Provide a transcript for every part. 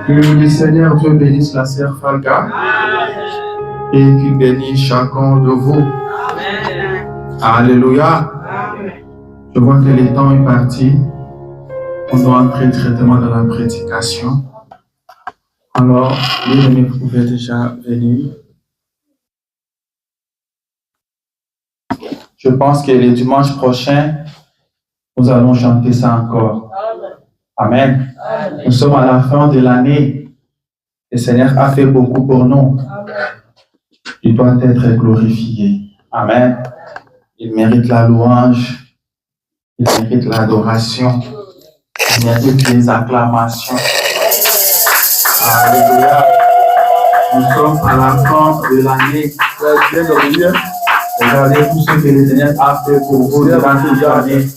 Que le Seigneur Dieu bénisse la sœur Falca et qu'il bénisse chacun de vous. Alléluia. Je vois que le temps est parti. On doit entrer directement dans la prédication. Alors, bien-aimés, vous pouvez déjà venir. Je pense que le dimanche prochain, nous allons chanter ça encore. Amen. Nous sommes à la fin de l'année. Le Seigneur a fait beaucoup pour nous. Il doit être glorifié. Amen. Il mérite la louange. Il mérite l'adoration. Il mérite les acclamations. Alléluia. Nous sommes à la fin de l'année. Regardez tout ce que le Seigneur a fait pour vous durant toute l'année.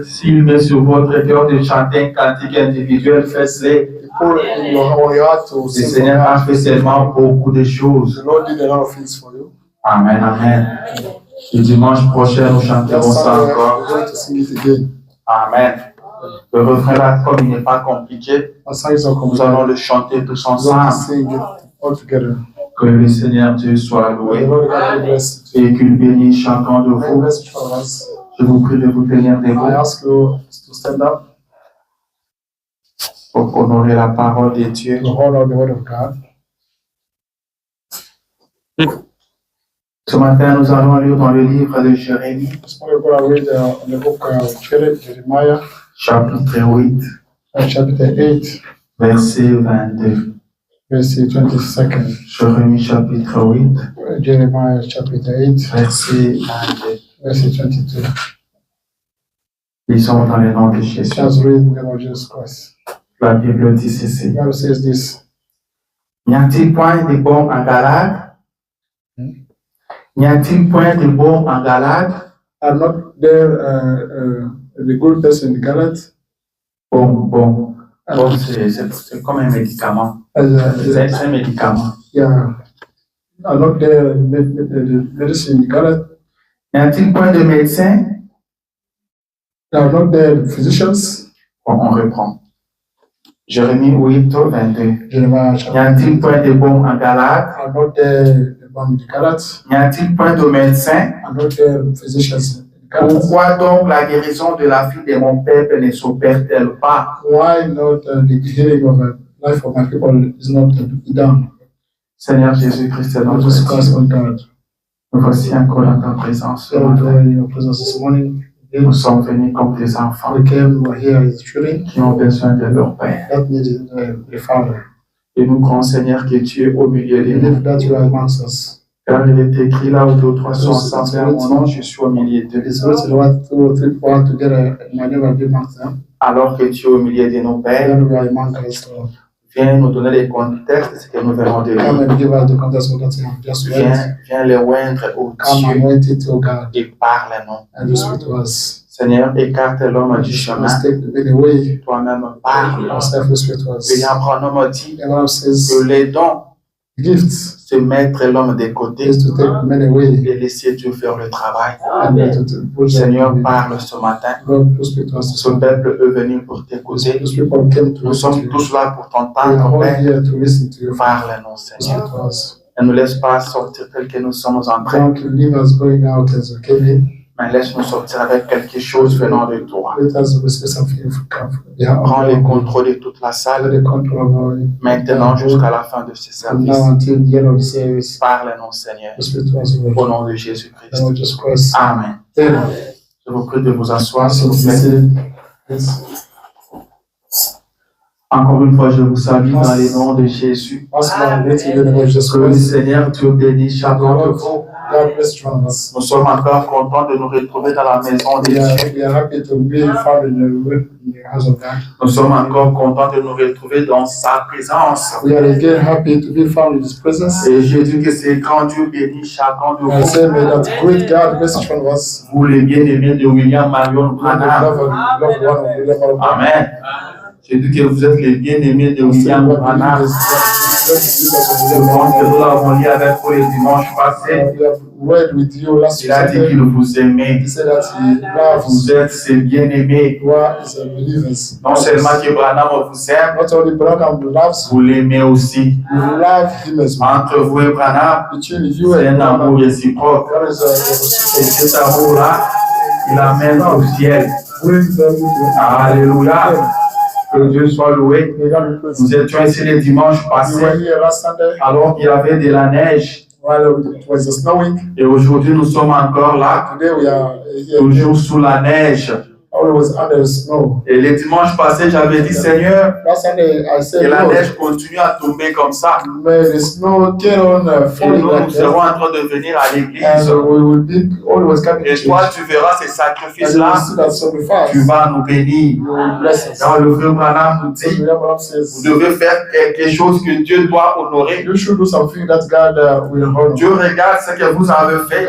S'il met sur votre cœur de chanter un cantique individuel, faites-le. Le Seigneur a fait tellement beaucoup de choses. Amen, amen. Le dimanche prochain, nous chanterons ça encore. Amen. Le refrain là, comme il n'est pas compliqué, nous allons le chanter tous ensemble. Que le Seigneur Dieu soit loué et qu'il bénisse chacun de vous. Je vous prie de vous tenir debout pour honorer la parole de Dieu. Ce matin, nous allons lire dans le livre de Jérémie, chapitre 8, verset 22. Jérémie chapitre 8, verset 22. Lisons dans le nom de Jésus. La Bible dit ceci. N'y a-t-il point de bon en Galade? N'y a-t-il point de bon en Galade? Are not there the good person in Galate? Bon, c'est comme un médicament. C'est un médicament. Yeah. Are not there medicine in Galate? N'y a-t-il point de médecins? Are not there physicians? Bon, on reprend. Jérémie 8, 22. Jeremiah N'y a-t-il point de bon en Galade? Are not there in Galate? N'y a-t-il point de médecins? Are not there physicians in Galate? Pourquoi donc la guérison de la fille de mon peuple ne s'opère-t-elle pas? Why not the healing of the life of my people is not done? Seigneur Jésus-Christ, notre Dieu, nous voici encore dans ta présence. Nous sommes venus comme des enfants qui ont besoin de leur Père. Et nous croyons, Seigneur, que tu es au milieu de nous. Car il est écrit là où 2 ou 3 sont ensemble à mon nom, je suis au milieu d'eux. Alors que tu es au milieu de nos pères, viens nous donner les contextes de ce que nous verrons de lui. Viens les oindre au Dieu et parle-nous. Seigneur, écarte l'homme du chemin. Toi-même parle. William Branham dit que les dons, c'est mettre l'homme de côté et laisser Dieu faire le travail. Seigneur, parle ce matin. Ce peuple est venu pour t'écouter. Nous sommes tous là pour t'entendre, Père. Parle-nous, Seigneur. Ne nous laisse pas sortir tel que nous sommes entrés, mais laisse-nous sortir avec quelque chose venant de toi. Prends le contrôle de toute la salle, maintenant jusqu'à la fin de ce service. Parle-nous, Seigneur, au nom de Jésus-Christ. Amen. Je vous prie de vous asseoir, s'il vous plaît. Encore une fois, je vous salue dans le nom de Jésus. Que le Seigneur Dieu bénisse chacun de vous. Nous sommes encore contents de nous retrouver dans la maison de Dieu. Nous sommes encore contents de nous retrouver dans sa présence. Et je dis que c'est grand Dieu bénisse chacun de vous. Vous les bien-aimés de William Marion Branham. Amen. Je dis que vous êtes les bien-aimés de William Branham. Le monde que nous l'avons lu avec vous le dimanche passé, il a dit qu'il vous aimait. Vous êtes ses bien-aimés. Non seulement que Branham vous aime, vous l'aimez aussi. Entre vous et Branham, c'est un amour réciproque. Et cet amour-là, il amène au ciel. Alléluia. Que Dieu soit loué. Nous étions ici le dimanche passé, alors qu'il y avait de la neige. Et aujourd'hui, nous sommes encore là, toujours sous la neige. Et le dimanche passé, j'avais dit, Seigneur, que la neige continue à tomber comme ça. Et nous serons en train de venir à l'église. Et toi, tu verras ces sacrifices-là. Tu vas nous bénir. Quand le frère Branham nous dit, vous devez faire quelque chose que Dieu doit honorer. Dieu regarde ce que vous avez fait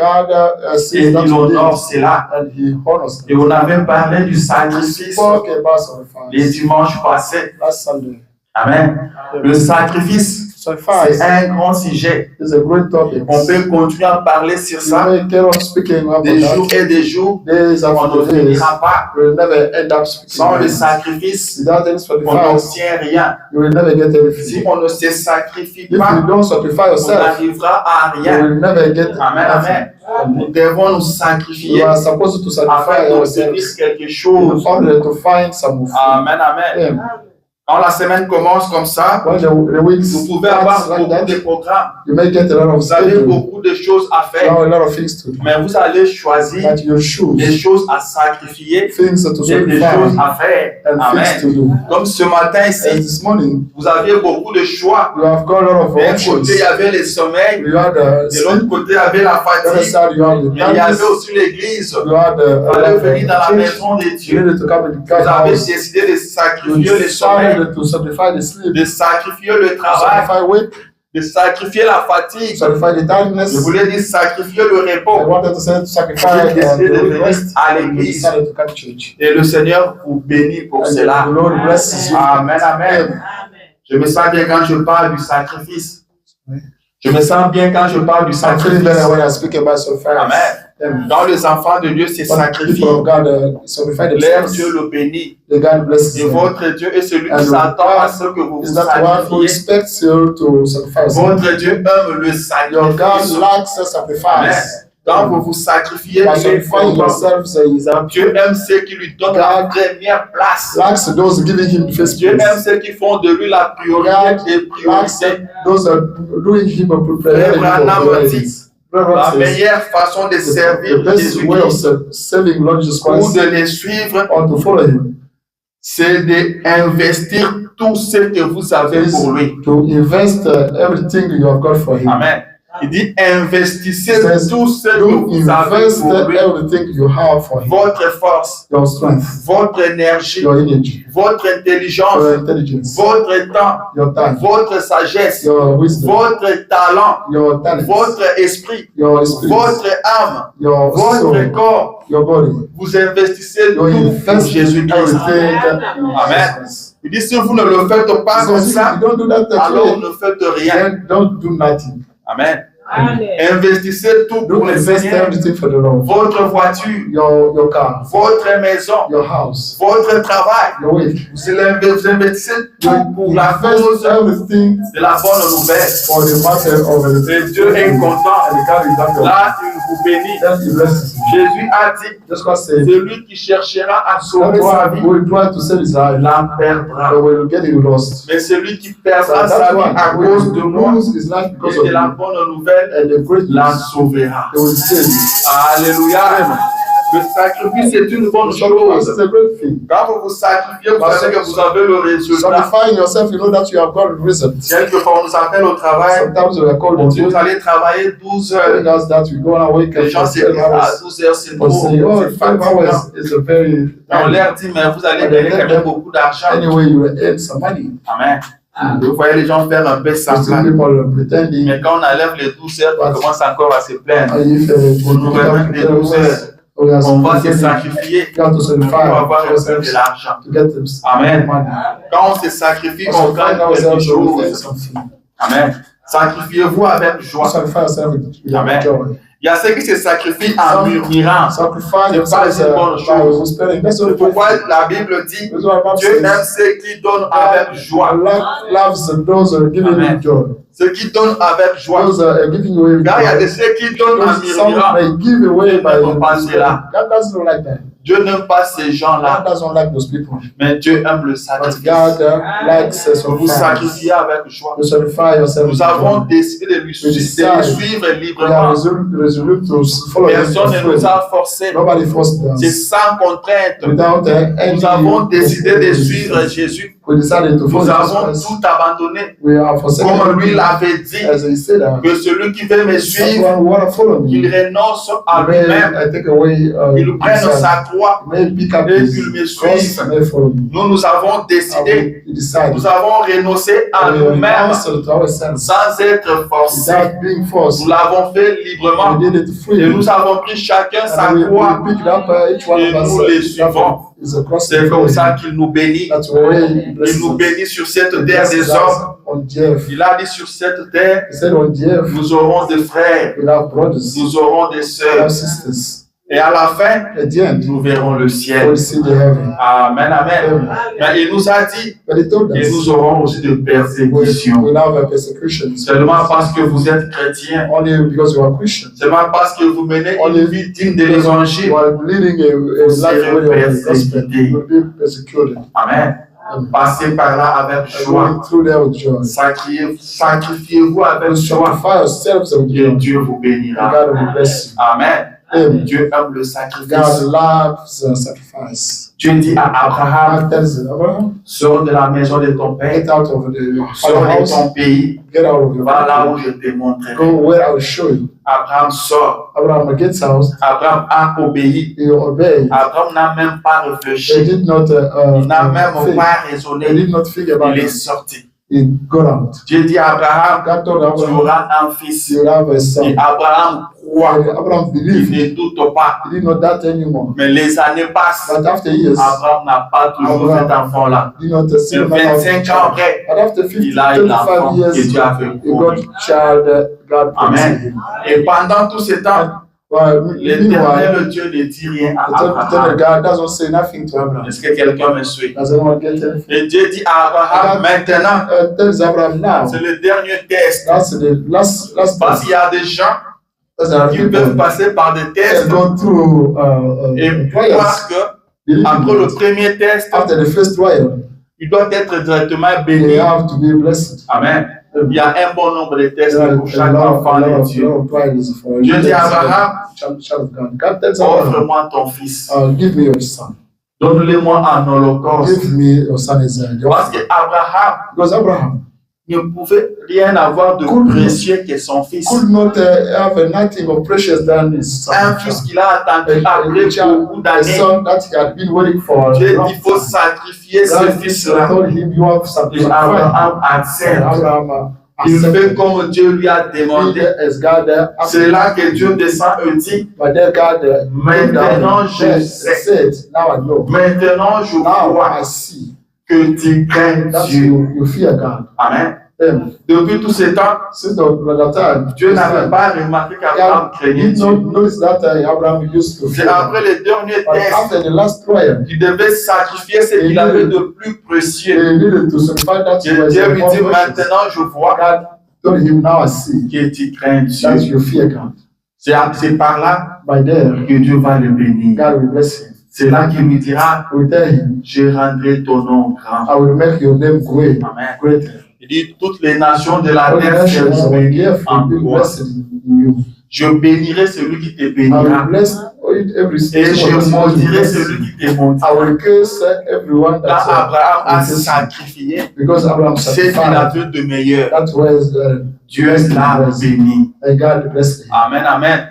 et il honore cela. Et on avait parlé du sacrifice les dimanches passés. Amen. Le sacrifice, c'est un grand sujet. On peut continuer à parler sur ça des jours et des jours. On ne finira pas. Sans le sacrifice, on n'obtient rien. Si on ne se sacrifie pas, on n'arrivera à rien. Amen, amen. Nous devons nous sacrifier afin d'obtenir quelque chose. Amen, amen. Quand la semaine commence comme ça, vous pouvez avoir beaucoup de programmes. Vous avez beaucoup de choses à faire. Mais vous allez choisir des choses à sacrifier et des choses à faire. Amen. Comme ce matin ici, vous aviez beaucoup de choix. D'un côté, il y avait le sommeil. De l'autre côté, il y avait la fatigue. Mais il y avait aussi l'église. Vous allez venir dans la maison de Dieu. Vous avez décidé de sacrifier le sommeil, de sacrifier le travail, de sacrifier la fatigue. Je voulais dire sacrifier le repos. J'ai décidé de venir à l'église. Et le Seigneur vous bénit pour cela. Amen, amen. Je me sens bien quand je parle du sacrifice. Je me sens bien quand je parle du sacrifice. Amen. Quand les enfants de Dieu se sacrifient, leur Dieu le bénit. Et votre Dieu est celui qui s'attend à ce que vous vous sacrifiez. Votre Dieu aime le sacrifice. Amen. Quand vous vous sacrifiez, Dieu aime ceux qui lui donnent la première place. Dieu aime ceux qui font de lui la priorité des priorités. La meilleure façon de servir Jésus-Christ ou de les suivre, c'est d'investir tout ce que vous avez pour lui. Amen. Il dit investissez tout ce que vous avez pour lui. Votre force, votre énergie, votre intelligence, votre temps, votre sagesse, votre talent, votre esprit, votre âme, votre corps. Vous investissez tout pour Jésus-Christ. Amen. Il dit si vous ne le faites pas comme ça, alors vous ne faites rien. Amen. Investissez tout pour le Seigneur. Votre voiture, votre maison, votre travail. Vous investissez tout pour la cause de la bonne nouvelle. Et Dieu est content. Là, il vous bénit. Jésus a dit, celui qui cherchera à sauver sa vie, la perdra. Mais celui qui perdra sa vie à cause de moi et de la bonne nouvelle, la sauvera. Alléluia. Le sacrifice est une bonne chose. Quand vous vous sacrifiez, vous savez que vous avez le résultat. Quelquefois, on nous appelle au travail. Vous allez travailler 12 heures. Les gens se disent à 12 heures, c'est trop. C'est fatigant. On leur dit, mais vous allez gagner quand même beaucoup d'argent. Amen. Vous voyez les gens faire un peu semblant. Mais quand on enlève les 12 heures, on commence encore à se plaindre. On nous remet les 12 heures. On va se sacrifier pour avoir un peu de l'argent. Amen. Quand on se sacrifie, on gagne quelque chose. Amen. Sacrifiez-vous avec joie. Sacrifice yourself with Amen. joy. Il y a ceux qui se sacrifient en murmurant. Sacrifice C'est pas yourself une bonne by chose. whispering. That's C'est pourquoi la Bible dit Dieu aime ceux qui donnent avec joie. Loves those who are giving with joy. Ceux qui donnent avec joie. Those are giving away with Car il y a joy. de ceux qui donnent en Some murmurant. may give away by Dieu n'aime pas cela. God doesn't like that. Dieu n'aime pas ces gens-là. God doesn't like those people. Mais Dieu aime le But sacrifice. God likes Vous sacrifice. sacrifiez avec joie. You sacrifice yourself. Nous avons décidé de lui suivre We are librement. resolute to follow Personne ne him. nous a forcés. Nobody forced C'est us. sans contrainte. Without any, Nous avons décidé de suivre Jésus. we decided to Nous follow avons Jesus. tout abandonné. We are forsaken. Comme lui l'avait dit, As he said, que celui qui veut me suivre, someone who want to follow qu'il me, renonce à may lui-même, I take away qu'il prenne sa croix. may pick up et his qu'il me cross suive. and may follow me. Nous avons décidé, We decided. nous avons renoncé à We nous-mêmes renounced to ourselves sans être forcés. without being forced. Nous l'avons fait librement We did it et freely. nous avons pris chacun sa And we croix. picked up each one Et of us. nous les suivons. Is a cross. C'est comme ça qu'il nous bénit. That's why he Il blesses nous us. bénit sur cette He terre blesses des us hommes. on the earth. Il a dit sur cette terre, He said on the earth, nous aurons des frères, we have brothers, nous aurons des we sœurs. have sisters. Et à la fin, At the end, nous verrons le ciel. we'll see the heaven. Amen, amen. Mais il nous a dit, But he told et us, nous aurons aussi de persécutions. we'll have a persecution. Seulement parce que vous êtes chrétiens, Only because you are Christian. seulement parce que vous menez une vie digne de You l'évangile. are leading a life where you are gospel. You will be persecuted. Amen. Passez par là avec joie. Going through there with joy. Sacrifiez-vous avec joie. Sacrifice yourselves with Et joy. Dieu vous And bénira. God will bless you. Amen. Amen. Dieu aime le God sacrifice. loves sacrifice. Dieu dit à Abraham, God tells Abraham, sors de la maison de ton père, get out of the sors de house, ton pays, get out of your va là où country, je te montrerai. go where I will show you. Abraham sort. Abraham gets out, Abraham a obéi. he obeyed. Abraham n'a même pas He réfléchi. did not Il n'a même think. pas He raisonné. did not think about Il est it. sorti. He got out. Dieu dit à Abraham, God told tu Abraham, auras un fils. you have a Et son. Abraham croit. And Abraham Il believed. ne doute pas. He did not doubt anymore. Mais les années passent. But after years, Abraham n'a pas toujours cet enfant-là. he did not see Et the man of 25 ans après, But after 50, il a eu 25 l'enfant que years, Dieu a fait he pour got lui. child, God promised Amen. him. Et pendant tout ce temps, Meanwhile, l'éternel Dieu ne dit rien à the Abraham. God doesn't say nothing to Abraham. Est-ce que quelqu'un me suit? Does anyone get anything? Et Dieu dit à Abraham, maintenant, Tells Abraham now. c'est le dernier test. That's the last Parce test. qu'il y a des gens There are qui peuvent people passer par des that tests go through et trials. croire que après le premier test, After the first trial, il doit être directement they béni. have to be blessed. Amen. Il y a un bon nombre de tests There are pour chaque a enfant lot de of Dieu. trials for Dieu dit à Abraham, child of God. God tells Abraham, offre-moi ton fils. give me your son. Donne-le-moi en holocauste. Give me your son as a Parce qu'Abraham Because Abraham ne pouvait rien avoir de précieux que son fils. could not have nothing of precious than his son. Un fils qu'il a attendu après beaucoup A d'années. son that he had been waiting for. Dieu dit qu'il faut sacrifier ce God fils-là. told him, you have Et sacrificed. Abraham accepte. Abraham Il fait accepted. comme Dieu lui a demandé. As God C'est là que Dieu descend et dit, But then God Maintenant, je sais. said, now I know. maintenant je Now vois I see que tu crains that Dieu. you fear God. Amen. Then, Depuis tout ce temps, since the time, Dieu n'avait pas remarqué qu'Abraham he craignait did not Dieu. notice that Abraham used to C'est fear après God. le dernier But test after the last trial, qu'il devait sacrifier ce qu'il avait de plus précieux. he needed to sacrifice that Et was Dieu lui dit, more precious. maintenant je vois God told him, now I see que tu crains that Dieu. you fear God. C'est par là By there, que Dieu va le bénir. God will bless him. C'est là qu'il lui dira, He will tell him, je rendrai ton nom grand. I will make your name great, Amen. greater. Il dit, toutes les nations de la All terre nations seront of the bénies earth en will be toi. blessed in you. Je bénirai celui qui te I will bénira. bless every Et je maudirai celui qui te maudira. I will curse everyone Quand that Abraham a sacrifié because Abraham ce qu'il sacrificed. avait de meilleur, That was Dieu l'a béni. and God blessed him. Amen, amen.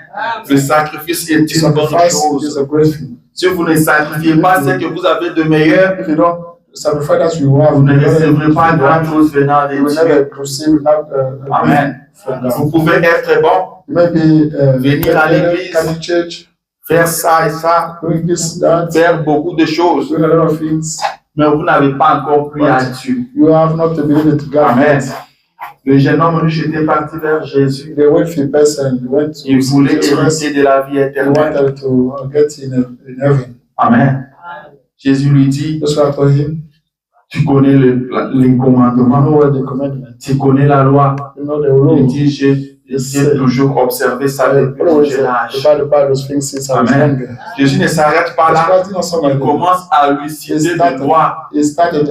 Le sacrifice est une bonne Sacrifice is chose. a great thing. Si vous ne sacrifiez pas ce que vous avez de meilleur, If you don't sacrifice that you have, vous ne recevrez pas grand chose venant de you will Dieu. never receive that. Amen. From God. Vous pouvez être bon, You may be Venir à l'église. come to church, faire ça et ça, doing this, that, faire beaucoup de choses, doing a lot of things. mais vous n'avez pas encore pris à Dieu. You have not believed to God. Amen. Le jeune homme riche était parti vers Jésus. The wealthy person went to Il voulait hériter de la vie he éternelle. wanted to get in heaven. Amen. Jésus lui dit, That's why I told him, tu connais les you commandements, know what the commandment. tu connais la loi. You know the Il rule. dit, j'ai toujours observé ça depuis mon jeune âge. Those things since I was Amen. younger. Jésus ne s'arrête pas là. Il commence à lui citer des lois. He started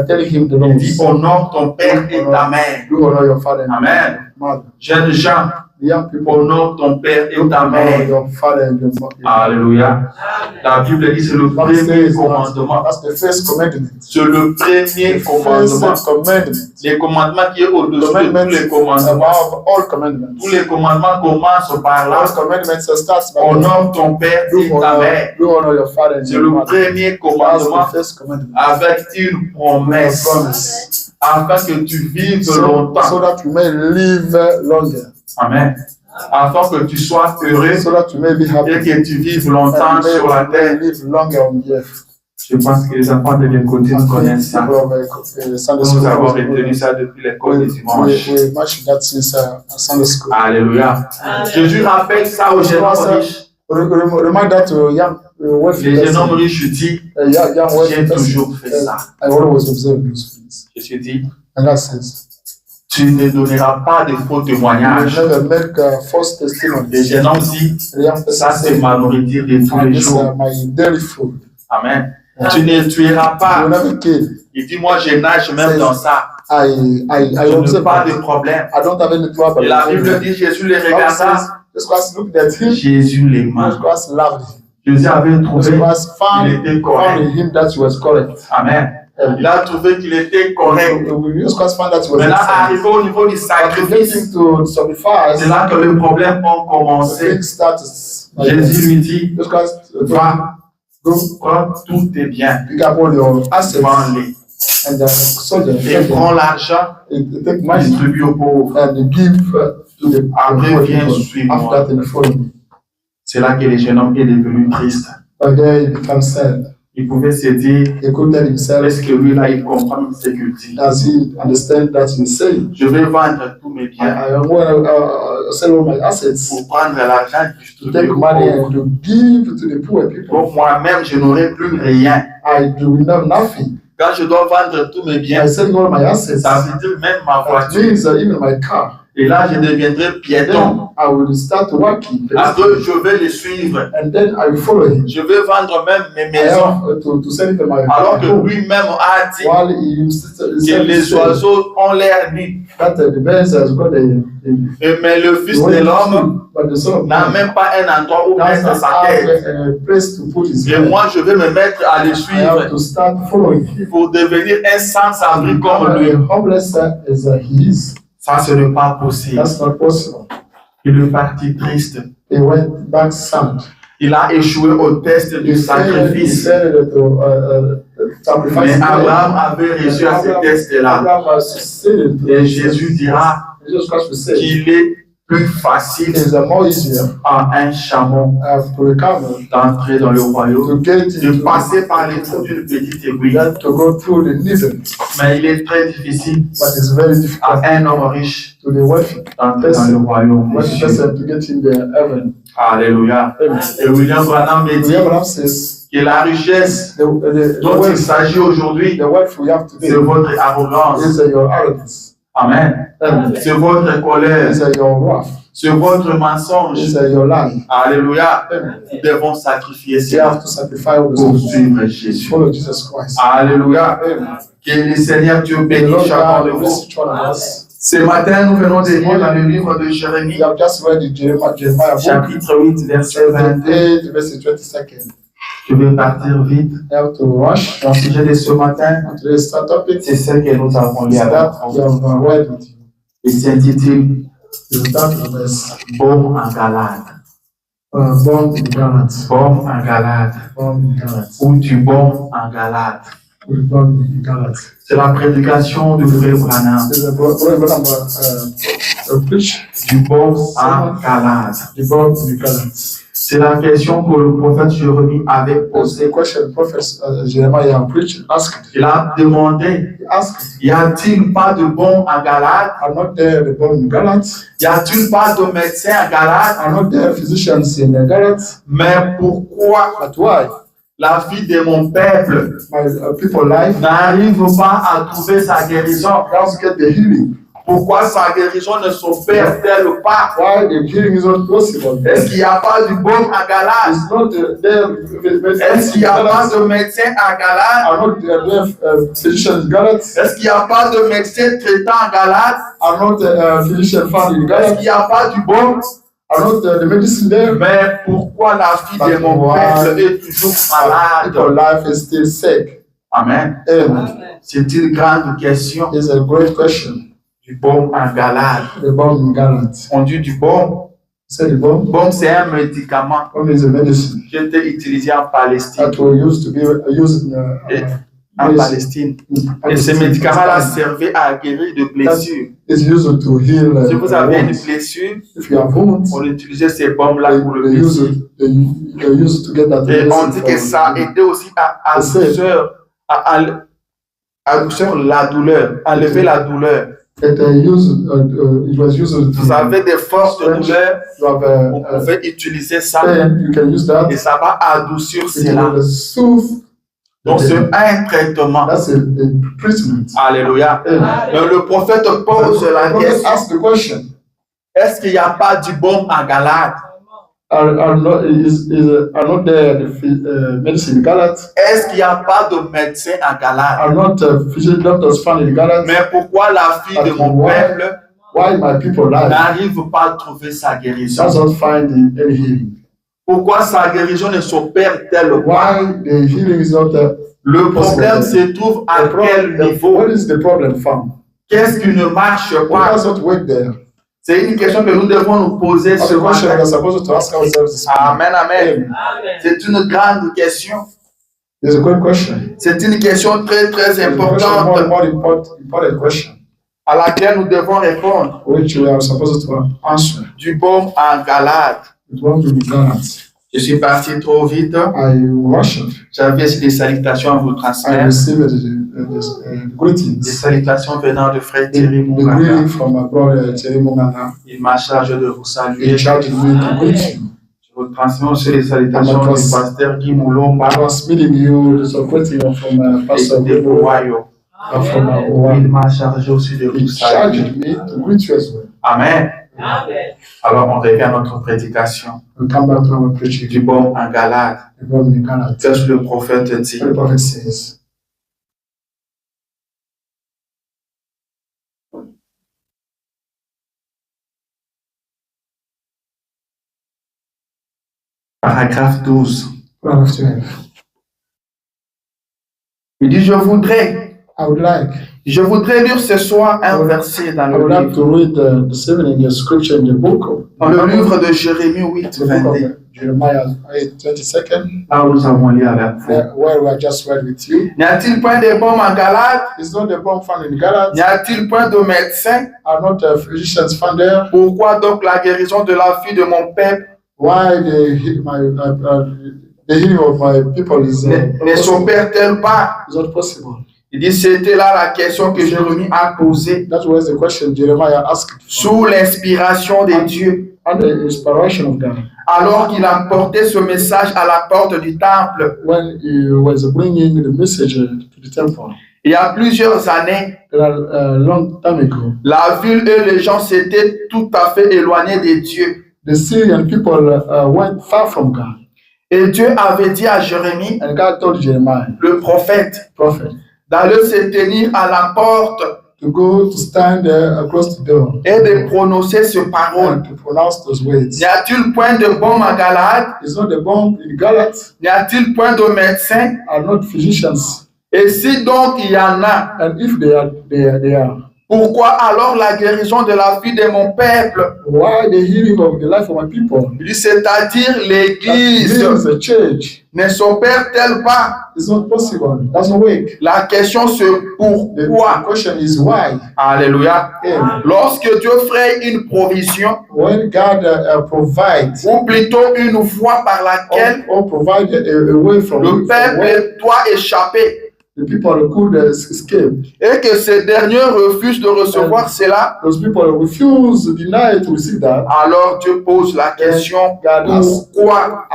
telling him the Il dit, laws. honore ton père et ta mère. You honor your father and Amen. mother. Jeunes gens, Young people, honore ton père et ta honor mère. your father and your mother. Alléluia. La Bible dit c'est le premier commandement. That's the first commandment. C'est le premier commandement. First commandment. Les commandements qui est au-dessus de tous les commandements. Above all commandments. Tous les commandements commencent par là. All commandments starts by Honore ton père et ta mère. you honor your father and C'est your le mother. premier That's commandement the first commandment. avec une promesse. Promise. Afin que tu vives So longtemps. that you may live longer. Amen. Afin que tu sois heureux So that you may be happy. et que tu vives longtemps And sur la you may terre. live longer on the earth. Je pense que les enfants de l'école connaissent ça. Nous avons retenu ça depuis l'école du dimanche. We matched that since Sunday school. Alléluia. Jésus rappelle ça aux jeunes hommes riches. Remind that to young wealthy Les jeunes hommes person. riches disent, Young wealthy j'ai person. toujours fait ça. I always observe those things. Jésus dit, And that says, tu ne donneras pas de faux you témoignages. never make false Les testimonies. jeunes hommes disent, The young person ça c'est says, ma nourriture de tous les this is jours. my daily food. Amen. Tu ne tueras You pas. never kill. Il dit, moi je nage même dans ça. I Je n'ai observe pas de that. problème. I don't have any trouble. Et la Bible dit, Jésus les regarda. Just Christ looked at him. Jésus l'aima. Just Christ loved him. Jésus avait Just trouvé Christ qu'il found était correct. in him that he was correct. Amen. Il a trouvé qu'il était correct. Jesus Christ found that he was Maintenant, excellent. arrivé au niveau du But sacrifice, getting to sacrifice, c'est là que les problèmes ont the commencé. thing started. Jésus lui dit, Jesus Christ, va, go prends tous tes biens, pick up all your assets vends-les. and soldier, Et prends l'argent, take money distribue aux pauvres. and give to the Après, poor viens people. suivre-moi. After that, and follow me. C'est là que le jeune homme est devenu triste. But there he becomes sad. Il pouvait se dire, He could tell himself, est-ce que lui là, il comprend ce qu'il dit? does he understand that he's saying? Je vais vendre tous mes biens I am going to sell all my assets pour prendre l'argent et to distribuer take aux money pauvres. and to give to the poor people. Donc moi-même, je n'aurai plus rien. I do have nothing. Quand je dois vendre tous mes biens, I sell all my assets. ça veut dire même ma That voiture. means even my car. Et là, je deviendrai piéton. Then I will start working. Après, je vais le suivre. And then I will follow him. Je vais vendre même mes I maisons. have to send him my Alors que home. lui-même a dit While he que said les oiseaux ont l'air nus. that the birds has got Mais le Fils de l'homme but the son of n'a man même pas un endroit où mettre doesn't sa tête. have a place to put his Et head. moi, je vais me mettre à le I have suivre to start following him. pour devenir un sans-abri comme lui. Homeless as he is. Ça, ce n'est pas possible. That's not possible. Il est parti triste. He went back sad. Il a échoué au test du He sacrifice. said to sacrifice. Mais Abraham avait réussi à ce test-là. Abraham has succeeded. Et Jésus dira Jesus Christ will say, qu'il est plus facile it is more easier à un chameau for the camel d'entrer dans le royaume, to get de into passer par les trous d'une petite aiguille. than to go through the needle. Mais il est très difficile But it's very difficult à un homme riche to the wealthy d'entrer dans le royaume. de Dieu. person to get in the heaven. Alléluia. Amen. Et William Branham me dit Abraham says que la richesse the dont il s'agit aujourd'hui, the wealth we have today c'est votre arrogance. is your arrogance. Amen. Amen. C'est votre colère. Is your wrath. C'est votre mensonge. Is your lie. Alléluia. Amen. Nous devons sacrifier You cela have to sacrifice all pour those suivre Jésus. follow Jesus Christ. Alléluia. Amen. Que le Seigneur Dieu The bénisse Lord chacun de God vous. bless each one of us. Ce matin, nous venons de lire dans le livre de We Jérémie, have just read the Jeremiah book, chapitre 8, verset 22. 28, verse 22. Je vais partir vite. I have to rush. Le sujet de ce matin, And today's topic c'est is celle que nous avons lu that avant. we have read with you. Il s'intitule You start with verse Bon en Galade. born in Galate. Bon en Galade. Born in Galate. Ou du bon en Galade. We're born in Galate. C'est la prédication du frère Branham. There's a program preach Du bon en Galade. the born in Galate. C'est la question que le prophète Jérémie avait That's posée. the question the prophet Jeremiah preached, asked. Il a demandé, He asked, y a-t-il pas de bons à Galate? are not there the born in Galates? Y a-t-il pas de médecins à Galate? Are not there physicians in Galates? Mais pourquoi But why? la vie de mon peuple My people life n'arrive pas à trouver sa guérison? doesn't get the healing. Pourquoi sa guérison ne s'opère-t-elle pas? Why the healing is not possible? Est-ce qu'il n'y a pas du baume à Galate? It's not there. Est-ce qu'il n'y a pas de médecin à Galate? Are not there physicians in Galates? Est-ce qu'il n'y a pas de médecin traitant à Galate? Are not physicians found in Est-ce Galates? qu'il n'y a pas du baume? Are not the medicine there? Mais pourquoi la fille de But mon why peuple est toujours People malade? life is still sick. Amen. Amen. C'est une grande question. It's a great question. Du baume en Galate. The bomb in Galates. On dit du baume. Say the bomb. Baume, c'est un médicament Bomb is a medicine qui était utilisé en Palestine. that was used to be used En Palestine. Et ce médicament-là servait à guérir de blessures. It's used to heal. Si vous avez une wounds. blessure, If you have wounds, on utilisait ces bombes-là pour le they use blessure. it. They use it to get that Et on medicine dit que for- ça aidait aussi à adoucir la douleur, enlever la douleur. That it was used to. Vous avez des forces de douleur, You have on pouvait utiliser ça pain, you can use that. et ça va adoucir It cela. will soothe. Donc c'est un traitement. That's a treatment. Alléluia. Donc le prophète pose la Prophet question, asked the question. est-ce qu'il n'y a pas du baume à Galate? Are not there the medicine in Galates? Est-ce qu'il n'y a pas de médecin à Galate? Are not physician doctors found in Galates? Mais pourquoi la fille de mon peuple Why my people life n'arrive pas à trouver sa guérison? does not find any healing? Pourquoi sa guérison ne s'opère-t-elle pas? Why the healing is not Le problème se trouve à quel niveau? What is the problem found? Qu'est-ce qui ne marche What pas? does not work there? C'est une question que nous devons nous poser That's ce the question matin. we're supposed to ask ourselves this morning. Amen, amen. C'est une grande question. It's a good question. C'est une question très, très It's a question, importante more important question, à laquelle nous devons répondre. which we are supposed to answer. Du baume en Galate. It won't be Galates. Je suis parti trop vite. I worship. J'avais des salutations à vous I transmettre. received the greetings. Des salutations venant de frère The Thierry Mouganda. greeting from my brother Thierry Mungana. Il m'a chargé de vous He saluer. charged me to greet you. Je vous transmets aussi les salutations du pasteur Guy Moulomba I was meeting you, so greeting from et Pastor de Bibo Boayo. from Il Hawaii. m'a chargé aussi de He vous saluer. charged me to greet you as well. Amen. Alors on revient à notre prédication. We come back to our preaching. Du baume en Galate. The brother in Canada. Qu'est-ce que le prophète dit? What the prophet says. Paragraphe 12. Paragraph 12. Il dit, je voudrais lire ce soir un verset dans I le would like livre. to read this evening a scripture in the book of Dans le livre de Jérémie 8, the book 22. of Jeremiah 8:22, Là où nous avons lu avec vous. where we are just read with you. N'y a-t-il point de baume en Galate? It's not the bomb found in Galates. N'y a-t-il point de médecin? Are not physicians found there? Pourquoi donc la guérison de la fille de mon peuple Why the healing of my people is ne s'opère-t-elle pas? not possible? Il dit, c'était là la question que Jérémie a posée That was the question Jeremiah asked sous l'inspiration de Dieu, under the inspiration of God alors qu'il a porté ce message à la porte du temple. when he was bringing the message to the temple. Il y a plusieurs années, A long time ago, la ville et les gens s'étaient tout à fait éloignés de Dieu. the Syrian people went far from God, Et Dieu avait dit à Jérémie, and God told Jeremiah, le prophète, prophet, d'aller se tenir à la porte to go to stand across the door et de prononcer ce parole. and to pronounce those words. N'y a-t-il point de baume à Galate? It's not the bomb in Galates, N'y a-t-il point de médecin? are not physicians, Et si donc il y en a, and if they are, Pourquoi alors la guérison de la fille de mon peuple? Why the healing of the life of my people? Il dit, c'est-à-dire l'Église. The church. Ne s'opère-t-elle pas? It's not possible. Doesn't work. La question c'est pourquoi? The question is why. Alléluia. Yeah. Lorsque Dieu ferait une provision, when God provides, ou plutôt une voie par laquelle or provide a way from le peuple doit échapper, the people could escape, et que ces derniers refusent de recevoir cela, those people refuse, deny to receive that, alors Dieu pose la question pourquoi?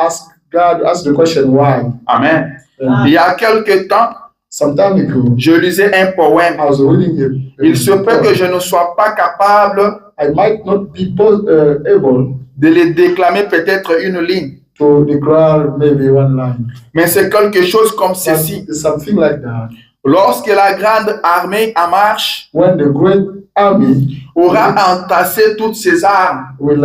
God ask the question why. Amen. Il y a quelque temps, some time ago, je lisais un poème. I was reading Il se peut que je ne sois pas capable I might not be able de les déclamer peut-être une ligne. To declare maybe one line. Mais c'est quelque chose comme ceci. Something like that. Lorsque la grande armée en marche, when the great army aura entassé toutes ses armes, will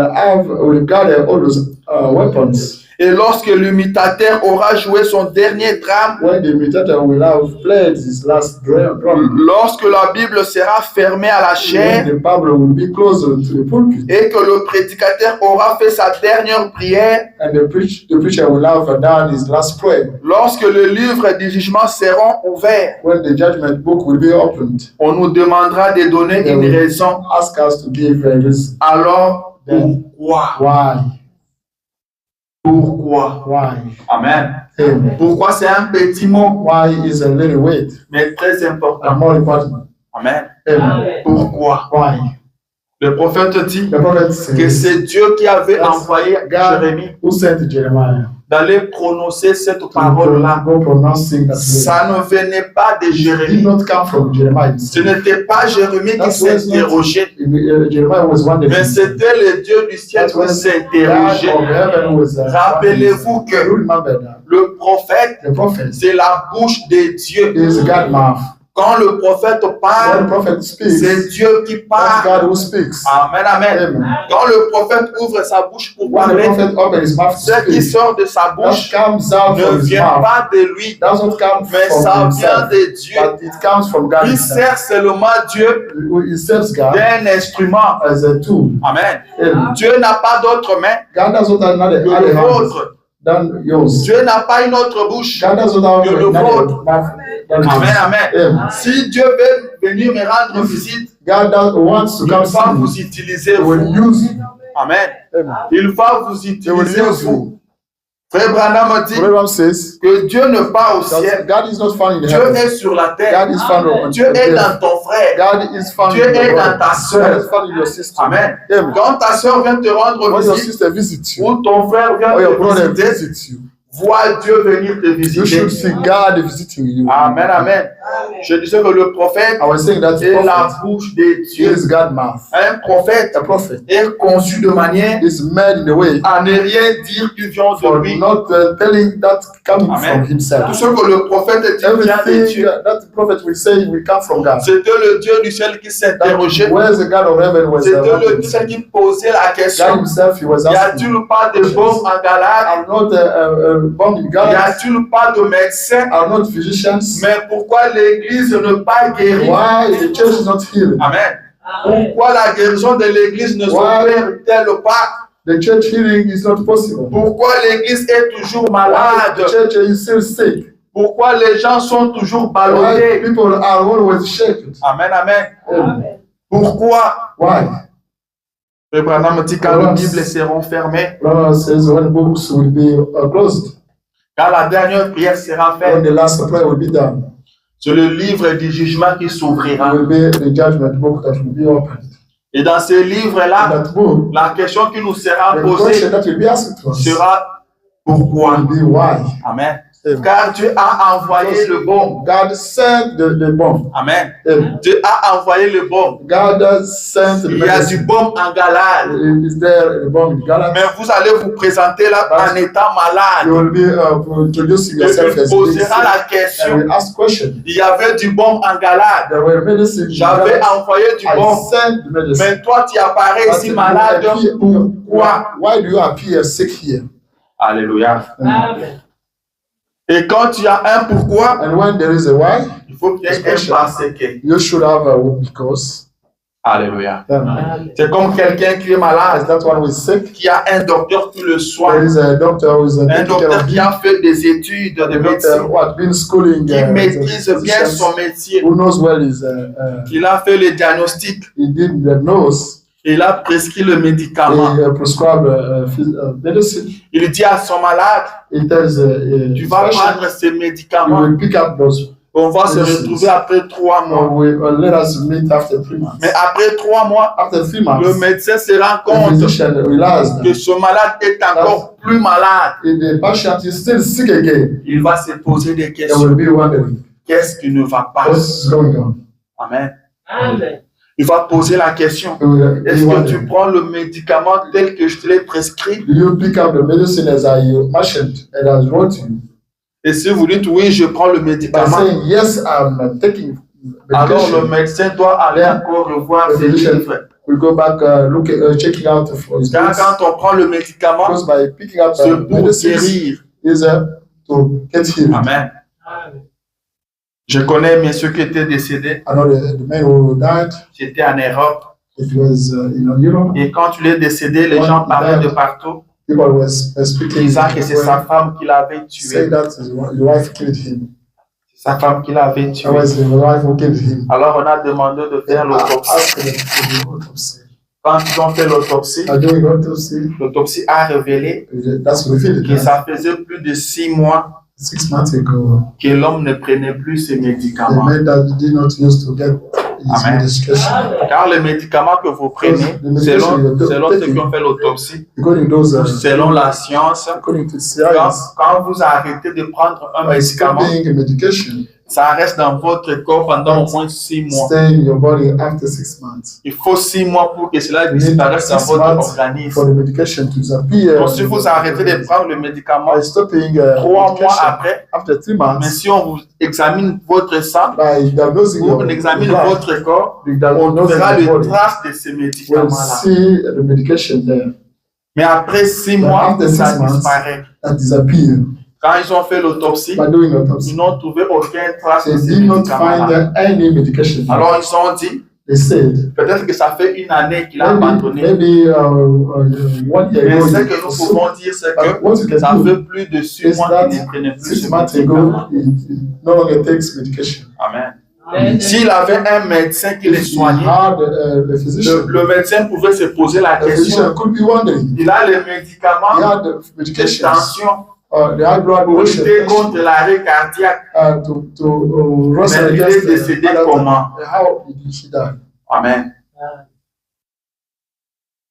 gather all those weapons. Et lorsque l'imitateur aura joué son dernier drame, when the imitator will have played his last drum, lorsque la Bible sera fermée à la chair, the Bible will be closer to the pulpit, et que le prédicateur aura fait sa dernière prière, and the preacher will have done his last prayer, lorsque le livre du jugement sera ouvert, when the judgment book will be opened, on nous demandera de donner une raison. Ask us to give a reason. Alors, pourquoi? Why? Pourquoi? Why? Amen. Amen. Pourquoi c'est un petit mot, Why is a little word, mais très important. more important. Amen. Amen. Pourquoi? Why? Le prophète dit The prophet says que c'est Dieu qui avait envoyé Jérémie who sent Jeremiah d'aller prononcer cette parole-là. Ça ne venait pas de Jérémie. Ce n'était pas Jérémie qui s'interrogeait, mais c'était le Dieu du ciel qui s'interrogeait. Rappelez-vous que le prophète, c'est la bouche de Dieu. Quand le prophète parle, c'est Dieu qui parle. Amen, amen. Quand le prophète ouvre sa bouche pour parler, ce qui sort de sa bouche ne vient pas de lui, mais ça vient de Dieu. Il sert seulement Dieu d'un instrument. Amen. Dieu n'a pas d'autre main que le vôtre. Dieu n'a pas une autre bouche que le vôtre. Amen, amen. Si Dieu veut venir me rendre visite, il va vous utiliser vous. Amen. Il va vous utiliser vous. Frère Branham dit que Dieu ne part au ciel. Dieu est sur la terre. Dieu est dans ton frère. Dieu est dans ta soeur. Amen. Quand ta soeur vient te rendre visite, ou ton frère vient te visiter, vois Dieu venir te visiter. Amen, amen. Je disais que le prophète est la bouche de Dieu. Un prophète est conçu de manière à ne rien dire qui vient de lui. Amen. Tout ce que le prophète dit vient de Dieu. C'était le Dieu du ciel qui s'interrogeait. C'était le Dieu du ciel qui posait la question. Y a-t-il pas de baume en Galate? Y a-t-il pas de médecins? Mais pourquoi l'église ne pas guérie? Amen. Pourquoi la guérison de l'église ne s'opère-t-elle pas? The church healing is not possible. Pourquoi l'église est toujours malade? The church is still sick. Pourquoi les gens sont toujours ballonnés? People are always shaken. Amen, amen. Pourquoi? Why? Le Branham dit quand les Bibles seront fermées, says when books will be closed, quand la dernière prière sera faite, when the last prayer will be done, c'est le livre du jugement qui s'ouvrira. Will be the judgment book that will be opened. Et dans ce livre-là, la question qui nous sera posée sera pourquoi? Amen. Car Dieu a envoyé le bon. God sent the bomb. Amen. Dieu a envoyé le bon. God sent Il y a du bon en Galate. Mais vous allez vous présenter là en étant malade. You will be introducing yourself as posera la question. Il y avait du bon en Galate. J'avais envoyé du bon. Mais toi tu apparais ici malade. Pourquoi? Why do you appear sick here? Alléluia. Amen. Et quand tu as un pourquoi, and when there is a why, il faut qu'il y ait un parce que. You should have a because. Alléluia. Amen. C'est comme quelqu'un qui est malade, That one who is sick. qui a un docteur qui le There soigne. is a doctor who is Un taking care docteur of qui him. a fait des études de A doctor médecine, who had been schooling. qui maîtrise bien son métier, Who knows well his. qu'il a fait le diagnostic, He did the nose. il a prescrit le médicament. He prescribed medicine. Il dit à son malade, He tells tu vas patient, prendre ces he médicaments. will pick up those. On va se retrouver après 3 mois. Let us meet after 3 months. Mais après 3 mois, After 3 le months, médecin se rend the compte physician realized que ce malade est encore plus malade. if the patient is still sick again, Il va se poser des they questions. will be wondering Qu'est-ce qui ne va pas? what's going on. Amen. Amen. Il va poser la question. They will be Est-ce que wondering, tu prends le médicament tel que je te l'ai prescrit? do you pick up the medicine as I mentioned and I wrote to you? Et si vous dites oui, je prends le By médicament, saying yes, I'm taking alors le medication, médecin doit aller encore revoir The ses physician livres. we'll go back checking out for his Car books. quand on prend le médicament, Because by picking up c'est pour medicine guérir. is to get healed. Amen. Amen. Je connais un monsieur qui était décédé. I know the man who died, C'était en Europe. it was in Europe. Et quand il est décédé, les gens parlaient de partout, People were speaking, disant que c'est sa femme qui l'avait say tué. that his wife killed him. C'est sa femme qui l'avait That tué. was his wife who killed him. Alors on a demandé de faire l'autopsie. Asked them to do autopsy. Quand ils ont fait l'autopsie, Doing autopsy, l'autopsie a révélé that's revealed que that ça faisait plus de 6 mois 6 months ago, que l'homme ne prenait plus ses the médicaments. man that did not use to get his Amen. medication. Car les médicaments que vous prenez, selon ceux qui ont fait l'autopsie, According to those, selon la science, according to quand, science, quand vous arrêtez de prendre un by médicament, stopping medication, ça reste dans votre corps pendant au moins 6 mois. stay in your body after 6 months. Il faut 6 mois pour que cela You need disparaisse dans 6 votre months for organisme. the medication to disappear. Donc si vous arrêtez de prendre le médicament By stopping 3 mois medication après, after 3 mais months, si on vous examine votre sang, by diagnosing on examine blood, votre corps, we on diagnose verra the les body. traces de ces We'll médicaments-là. see the medication there Mais après 6 mois, after ça 6 months, disparaît. that disappear. Quand ils ont fait l'autopsie, By doing ils autopsy, n'ont trouvé aucune trace they de ces did not find médicaments-là. any medication. Alors ils ont dit, They said peut-être que ça fait 1 année qu'il a abandonné. maybe 1 year Mais ago. ce que nous pouvons dire, c'est que What you can ça do fait plus de 6 is mois that qu'il ne prenait plus 6 ce months médicament. ago, he no longer takes medication. Amen. Amen. S'il avait un médecin qui les If he soignait, had a physician, le médecin pouvait se poser la the question. physician could be wondering. Il a les He médicaments had the de medications, tension the high blood pour pressure, lutter contre l'arrêt cardiaque. to wrestle Mais il est against décédé the comment? how did he die? Amen.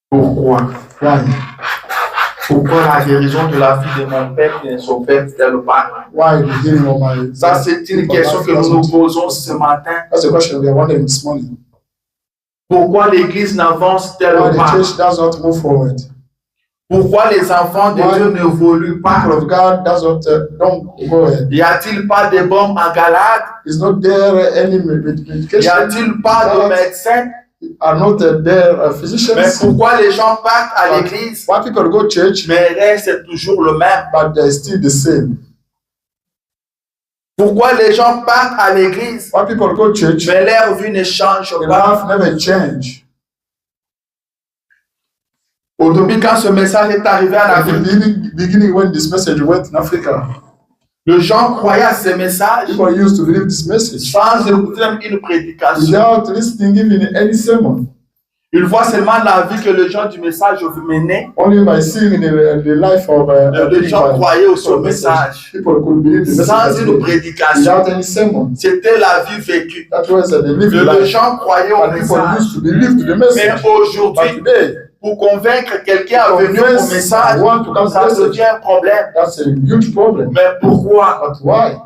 Pourquoi? Why? Pourquoi la guérison de la fille de mon père qui ne s'opère pas? Why the healing of my Ça, c'est une question que nous nous posons ce matin. That's a question we are wondering this morning. Pourquoi l'Église n'avance-t-elle Why the pas? church does not move forward? Pourquoi les enfants de Why Dieu n'évoluent pas? People of God does not don't go ahead. Y a-t-il pas de bombes en Galade? Is not there any Y medication? a-t-il pas de médecins? Are not there Mais physicians? pourquoi les gens partent à l'église, Why people go to church, mais restent toujours le même? but they're still the same? Pourquoi les gens partent à l'église, Why people go to church, mais leur vie ne change their pas? life never change? Au début, quand ce message est arrivé en At the Afrique, beginning when this message went in Africa, les gens croyaient à ce message people used to believe this message sans écouter même une prédication. without listening even any sermon. Ils voient seulement la vie que les gens du message menaient. Only by seeing the life of Les gens croyaient au son message people could believe the sans message une prédication. without any sermon. C'était la vie vécue. That was the living Les life. gens croyaient au And people message. used to believe to the Mais message. But aujourd'hui, today, pour convaincre quelqu'un à venir au message, want to come to ça message. devient un problème. That's a huge problem. Mais pourquoi? But why?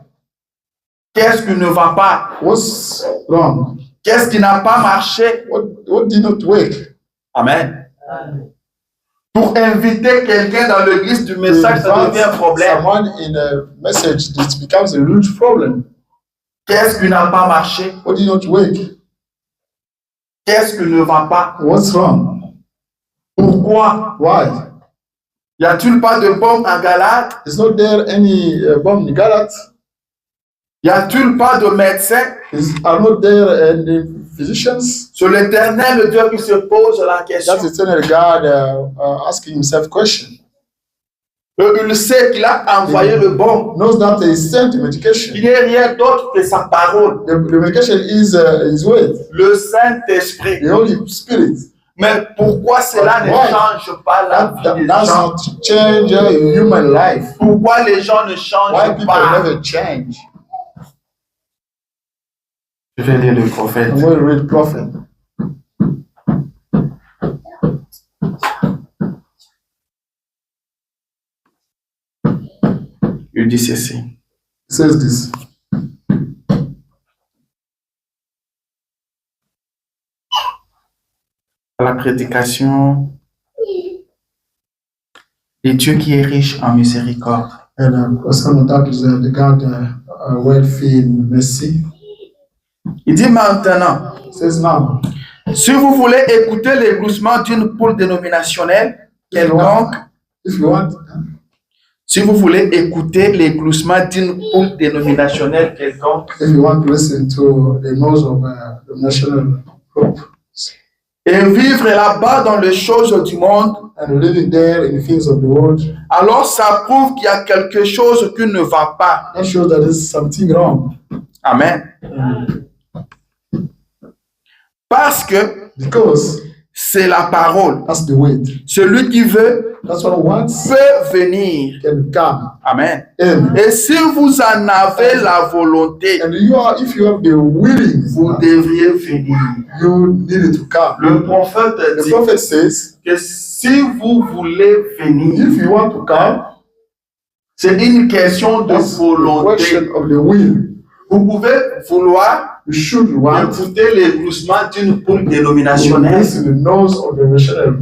Qu'est-ce qui ne va pas? What's wrong? Qu'est-ce qui n'a pas marché? What did not work? Amen. Pour inviter quelqu'un dans l'église du message, ça devient un problème. Someone in a message, it becomes a huge problem. Qu'est-ce qui n'a pas marché? What did not work? Qu'est-ce qui ne va pas? What's wrong? Pourquoi? Why? Y a-t-il pas de bombe en Galate? Is not there any bomb in Galat? Y a-t-il pas de médecins? Are not there any physicians? C'est l'Éternel Dieu qui se pose la question. That's eternal God asking himself question. Il sait qu'il a envoyé le bon. Knows that he sent the medication. Il n'est rien d'autre que sa parole. The medication is his word. Le Saint-Esprit. The Holy Spirit. Mais pourquoi cela ne change pas la vie des Does gens? not change human life. Pourquoi les gens ne Why changent people pas? never change? Je vais lire le prophète. I'm going to read prophet. Il dit ceci. It says this. La prédication de Dieu qui est riche en miséricorde. And some that is the God wealthy in mercy. Il dit maintenant, It says now, si vous voulez écouter les gloussements d'une poule dénominationnelle quelconque, if you want, si vous voulez écouter les gloussements d'une poule dénominationnelle quelconque, if you want to listen to the noise of the national group et vivre là-bas dans les choses du monde, and living there in the things of the world, alors ça prouve qu'il y a quelque chose qui ne va pas. that shows that there's something wrong. Amen. Parce que Because c'est la parole. that's the word. Celui qui veut That's what wants peut venir. can come. Amen. Amen. Et si vous en avez la volonté, And if you have the willing, vous devriez venir. you need it to come. Le prophète The dit prophet says, que si vous voulez venir, if you want to come, c'est une question de that's the volonté. question of the will. Vous pouvez vouloir You should want to écouter les gloussements d'une poule dénominationnelle. listen to the nose of the national.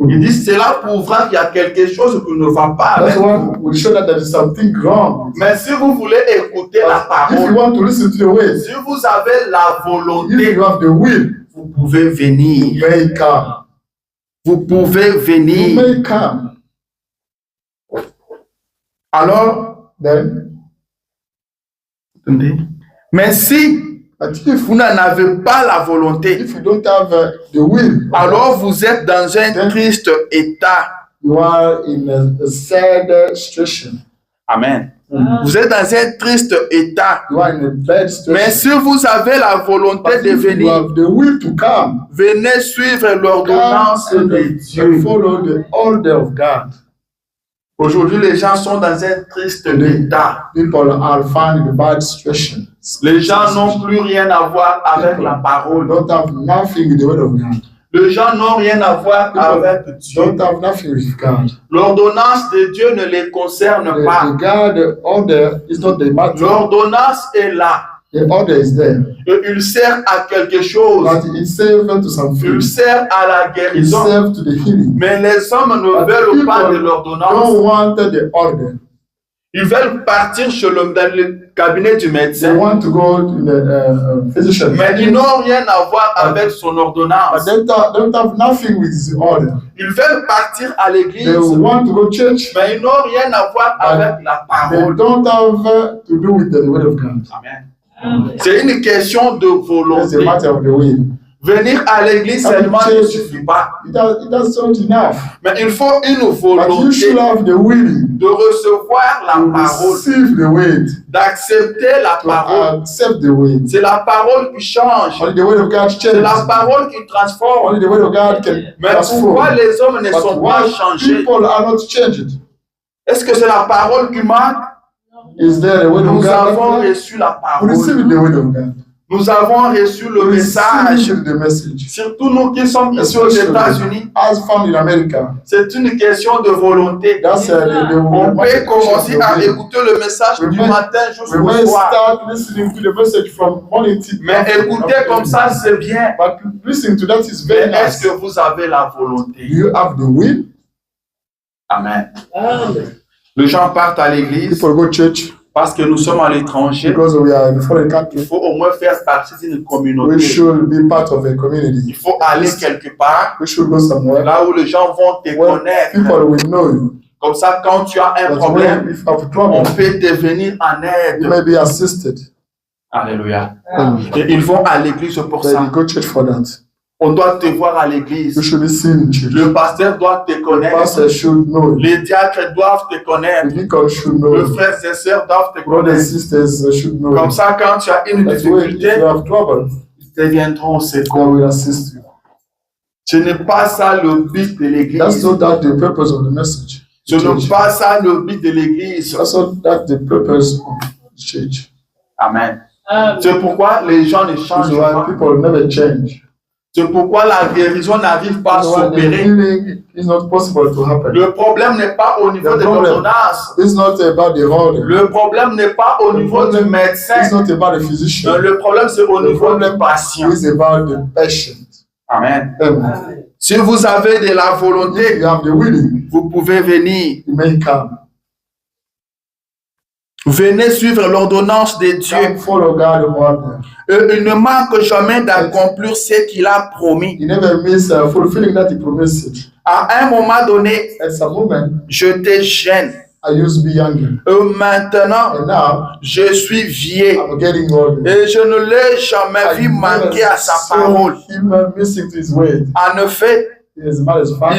Il dit cela prouvera qu'il y a quelque chose qui ne va pas avec That's vous. what will show that there is something wrong. Mais si vous voulez écouter la If you parole, want to listen to the way, si vous avez la if volonté, you have the will, vous pouvez you venir. may come. Vous pouvez You venir. may come. Alors, Then, attendez. Mais si but if vous n'en avez pas la volonté, you don't have the will, alors vous êtes dans un triste état. you are in a sad situation. Amen. Vous êtes dans un triste état. You are in a bad Mais situation. si vous avez la volonté But de if you venir, have the will to come, venez suivre come l'ordonnance and de Dieu. follow the order of God. Aujourd'hui, les gens sont dans un triste état. People are found in a bad situation. Les gens n'ont plus rien à voir avec la parole. Don't have nothing with the word of God. Les gens n'ont rien à voir avec Dieu. Don't have nothing with God. L'ordonnance de Dieu ne les concerne The pas. God order is not the matter. L'ordonnance est là. The order is there. Et il sert à quelque chose. But it serves to something. Il sert à la It guérison. serves to the healing. Mais les hommes ne But veulent pas de people l'ordonnance. don't want the order. Ils veulent partir dans le cabinet du They médecin. want to go to the physician. Mais ils n'ont rien à voir avec son But ordonnance. they don't have nothing with his order. Ils veulent partir à l'église. They want to go to church. Mais ils n'ont rien à voir avec la They parole. don't have to do with the word of God. Amen. C'est une question de It's a volonté. matter of the will. Venir à l'église seulement ne suffit pas. It does not enough. Mais il faut une But you volonté should have the willing de recevoir la to parole, receive the word, d'accepter la to parole. accept the word. C'est la parole qui change. Only the word of God C'est la changes. parole qui transforme. Only the word of God can Mais pourquoi transform. les hommes ne But sont pas why changés? people are not changed? Est-ce que c'est la parole qui manque? Is there a word of Nous God? avons reçu la We receive parole. the word of God. Nous avons reçu le We message. receive the message. Surtout nous qui sommes ici aux États-Unis, As found in America. c'est une question de volonté. That's On peut commencer à écouter le message du matin We jusqu'au may soir. start listening to the message from morning till Mais écouter comme ça, c'est bien. But listening to that is Mais very est-ce nice. que vous avez la Do volonté? you have the will? Amen. Les gens partent à l'église People go to church parce que nous sommes à l'étranger. because we are in a foreign Il country. faut au moins faire partie d'une We communauté. should be part of a community. Il faut aller quelque part, We should go somewhere là où les gens vont te where connaître. people will know you. Comme ça, quand tu as un problème, if you have on trouble, peut te venir en you aide. may be assisted. Alléluia. Et ils vont à l'église pour Then ça. you go to church for that. On doit te voir à You l'église. should be seen in church. Le pasteur doit te The connaître. pastor should know. Les diacres doivent te The connaître. deacon should Les know. frères et sœurs doivent te Brothers and connaître. sisters should know. Comme ça, quand tu as une That's why if difficulté, you have trouble, ils te viendront au God secours. will assist you. Ce n'est pas ça le but de That's l'église. not that the purpose of the message. Ce n'est pas ça le but de l'église. That's not that the purpose of the church. Amen. C'est pourquoi les gens ne changent That's why pas. people never change. C'est pourquoi la guérison n'arrive pas à That's why the s'opérer. healing is not possible to happen. Le problème n'est pas au niveau The de problem l'ordonnance. It's not about the order. Le problème n'est pas au niveau du It's médecin. not about the physician. Le problème, c'est au The niveau du problem patient. is about the patient. Amen. Amen. Si vous avez de la If volonté, you have the willing, vous pouvez venir. you may come. Venez suivre l'ordonnance de Dieu. Come follow God the Father. Il ne manque jamais d'accomplir ce qu'il a promis. He never miss fulfilling that he promised. À un moment donné, At some moment, j'étais jeune. I used to be younger. Maintenant, And now, je suis vieux. I'm getting older. Et je ne l'ai jamais vu manquer à sa parole. Him missing to his word. En effet, As a matter of fact,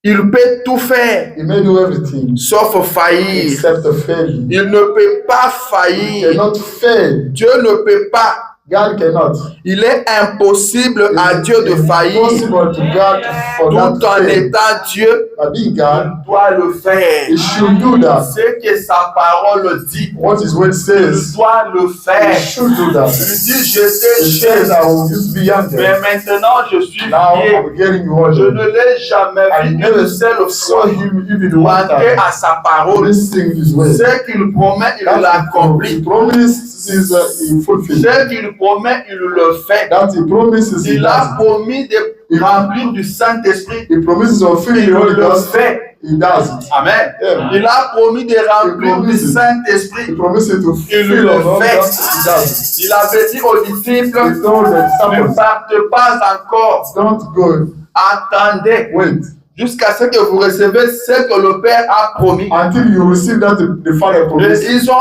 il peut tout faire, he may do everything sauf faillir. except a failure. Il ne peut pas He faillir. cannot fail. Dieu ne peut pas. God cannot. Il est impossible à Dieu de It's faillir. impossible to God for Tout that en to fail. étant Dieu, But being God, il doit le faire. he should do that. Ce que sa parole dit, What his word il says, doit le he faire. should do that. Il dit, j'étais He says, jeune, I will used to be younger. mais maintenant je suis Now vieux. I'm getting Je older. ne l'ai jamais I vu never une seule saw fois him even one manquer time à sa parole. missing his word. Ce qu'il promet, il That he l'accomplit. promised is he fulfilled. Ce qu'il promet, il le fait. That he promises he Il a does. promis de remplir du Saint-Esprit. He promises to fulfill Il the Holy le Ghost. fait. He does it. Amen. Amen. Il a promis de remplir du promises. He Saint-Esprit. promises to Il fulfill le the Holy fait. Ghost. He does it. Il avait dit aux disciples, He told the ne disciples, partez pas encore. don't go, Attendez wait, jusqu'à ce que vous recevez ce que le Père a promis. until you receive that the Father Et promised. ils ont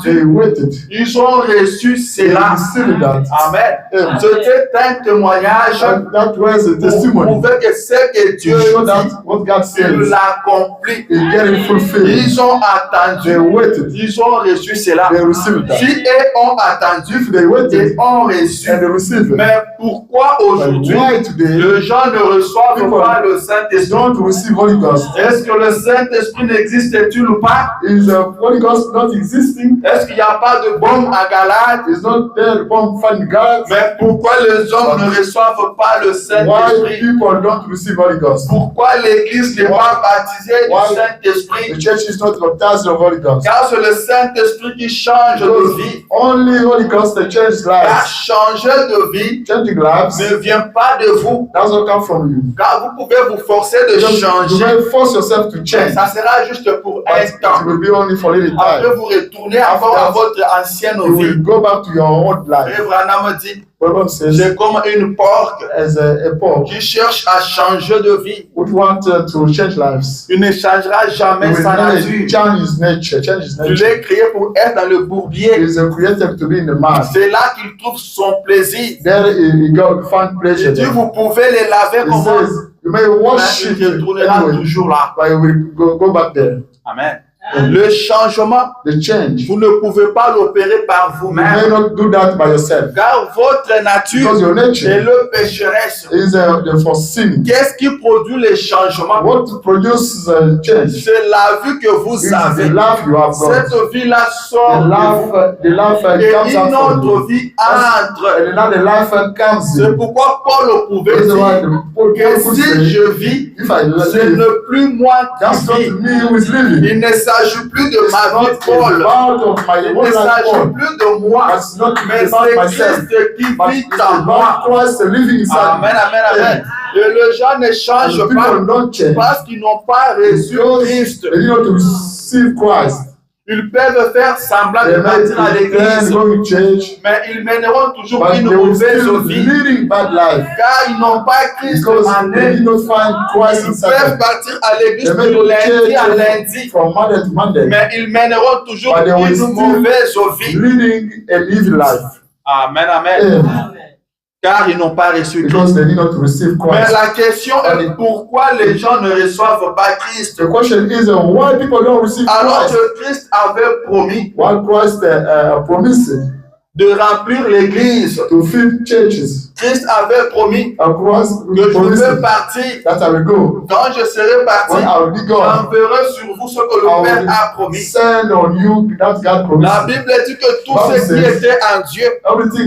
They attendu. waited. Ils ont reçu They cela. received that. Amen. Amen. C'était un témoignage And that was a pour testimony prouver que ce que Dieu to show dit, that what God il says l'accomplit. is getting fulfilled. Ils ont They attendu. waited. Ils ont reçu cela. They received that. Si eux ont attendu, If they ils waited ont reçu. and they received it, Mais pourquoi but aujourd'hui why today les gens ne reçoivent People pas le Saint-Esprit? don't receive Holy Ghost? Est-ce que le Saint-Esprit n'existe-t-il pas? Is Holy Ghost not existing? Est-ce qu'il n'y a pas de bombe à Galate? Is not there upon find God? Mais pourquoi les hommes ne reçoivent pas le Why Saint-Esprit? people don't receive Holy Ghost? Pourquoi l'Église n'est pas baptisée Why? du Saint-Esprit? The church is not baptized of Holy Ghost. Car c'est le Saint-Esprit qui change de vie. Only Holy Ghost that changes Car lives. changer de vie Changing lives ne vient pas de vous. does not come from you. Car vous pouvez vous forcer de You changer. may force yourself to change, Ça sera juste pour un but it temps. will be only for a little Après, time. vous retournez encore à votre ancienne You vie. will go back to your old life. Et Branham dit, Bible says, c'est comme une porc as a pork qui cherche à changer de vie. would want to change lives. Il ne changera He jamais will sa never nature. change his nature. Change his Il nature. est créé pour être dans le He bourbier. is created to be in the man. C'est là qu'il trouve son plaisir. There he go find pleasure. Il dit, There. vous pouvez les laver He comme moi. says, you may Mais worship il retournera anyway, toujours là. but you will go back there. Amen. Le changement, The change. vous ne pouvez pas l'opérer par You may vous-même. not do that by yourself. Car votre nature Because your est nature le pécheresse. is for sin. Qu'est-ce qui produit les changements? What produces change C'est la vue que vous is avez. the love you have got. Cette vie-là sort The love et comes une out from autre you. vie entre. And now the life comes C'est in. pourquoi Paul pouvait That's why dire Paul que could si say, je vis, if I ce live, n'est plus moi that's not qui vis. me who is living. Il ne s'agit plus de It's ma vie, not Paul. about of my Il own ne life, s'agit Paul. plus de moi, It's not mais about c'est myself, Christ qui but vit it's en moi. about Christ living inside Amen, me. amen, amen. Et les gens ne And changent the pas people don't change parce qu'ils n'ont pas reçu because Christ. they need not to receive Christ. Ils peuvent faire semblant de partir à l'église, mais ils mèneront toujours une mauvaise vie, car ils n'ont pas Christ en eux. Ils peuvent partir à l'église de lundi à lundi, mais ils mèneront toujours une mauvaise vie. Amen, amen. Car ils n'ont pas reçu Christ. Mais la question est pourquoi les gens ne reçoivent pas Christ? Alors que Christ avait promis de remplir l'église. Christ avait promis que je peux partir. Quand je serai parti, j'enverrai sur vous ce que le Père a promis. La Bible dit que tout ce qui était en Dieu a été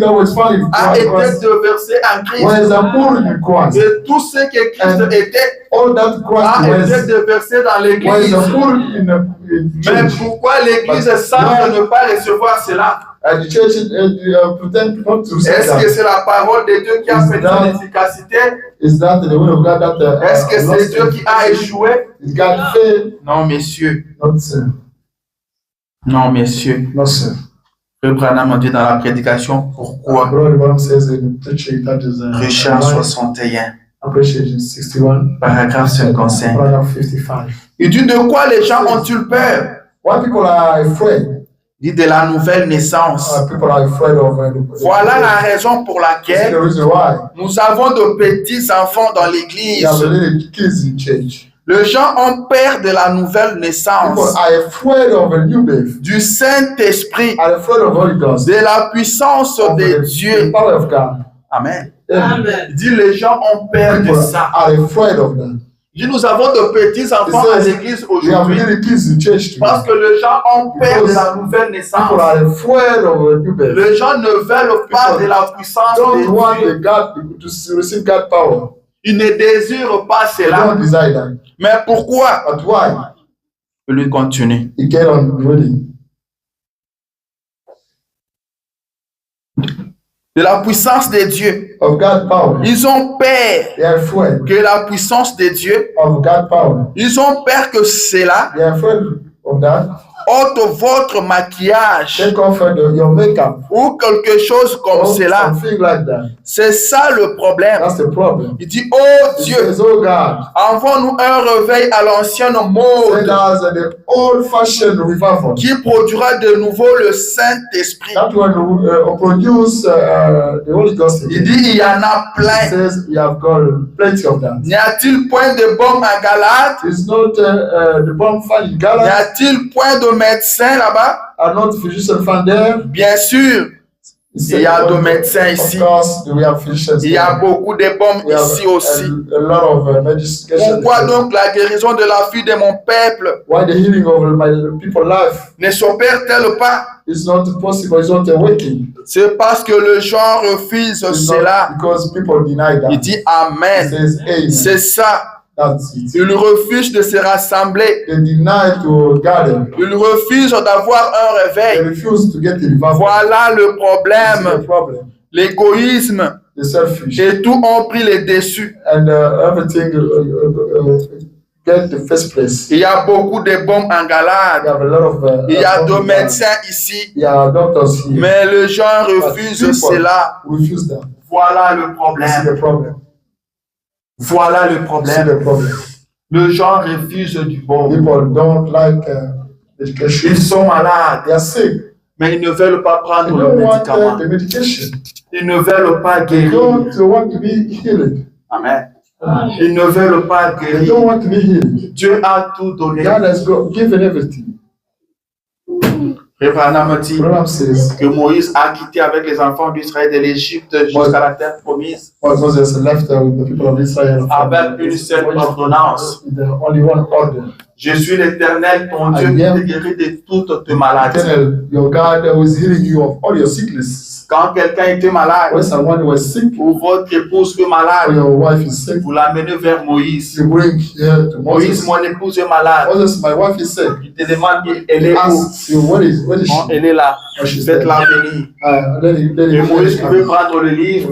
déversé en Christ. Et tout ce que Christ était a été déversé dans l'Église. Mais pourquoi l'Église semble ne pas recevoir cela? Est-ce que c'est la parole de Dieu qui a fait son efficacité? Est-ce que c'est Dieu qui a échoué? Non, messieurs. Non, messieurs. Le Branham a dit dans la prédication pourquoi. Richard 61. Paragraphe 55. Il dit de quoi les gens ont-ils peur? Il dit de la nouvelle naissance. Voilà la raison pour laquelle nous avons de petits enfants dans l'église. Les gens ont peur de la nouvelle naissance, du Saint-Esprit, de la puissance de Dieu. Amen. Il dit les gens ont peur de ça. Il dit nous avons de petits enfants à l'église aujourd'hui parce que les gens ont peur de la nouvelle naissance. Les gens ne veulent pas de la puissance de Dieu. Ils ne désirent pas cela. Mais pourquoi? Je lui continue. De la puissance de Dieu. Ils ont peur que la puissance de Dieu, ils ont peur que cela ôte votre maquillage ou quelque chose comme cela. C'est ça le problème. Il dit, oh Dieu, envoie-nous un réveil à l'ancienne mode qui produira de nouveau le Saint-Esprit. Il dit, il y en a plein. N'y a-t-il point de bombe à Galate? N'y a-t-il point de médecins là-bas? Bien sûr, il y a de médecins ici. Il y a beaucoup de bombes ici aussi. Pourquoi donc la guérison de la fille de mon peuple ne s'opère-t-elle pas? C'est parce que les gens refusent cela. Il dit Amen. C'est ça. Ils refusent de se rassembler. Ils refusent d'avoir un réveil. Voilà le problème. L'égoïsme et tout ont pris les dessus. Il y a beaucoup de bombes en Galade. Il y a deux médecins ici. Mais les gens refusent cela. Voilà le problème. Voilà le problème. Les gens refusent du bon. Ils sont malades. Mais ils ne veulent pas prendre le médicament. Ils ne veulent pas guérir. Amen. Ils ne veulent pas guérir. Dieu a tout donné. Branham dit que Moïse a quitté avec les enfants d'Israël de l'Égypte jusqu'à la terre promise avec une seule ordonnance. Je suis l'Éternel, ton Dieu, qui te guérit de toutes tes maladies. Quand quelqu'un était malade, ou votre épouse est malade, vous l'amenez vers Moïse. Moïse, mon épouse est malade. Il te demande, elle est où? Elle est là. Faites-la venir. Et Moïse pouvait prendre le livre.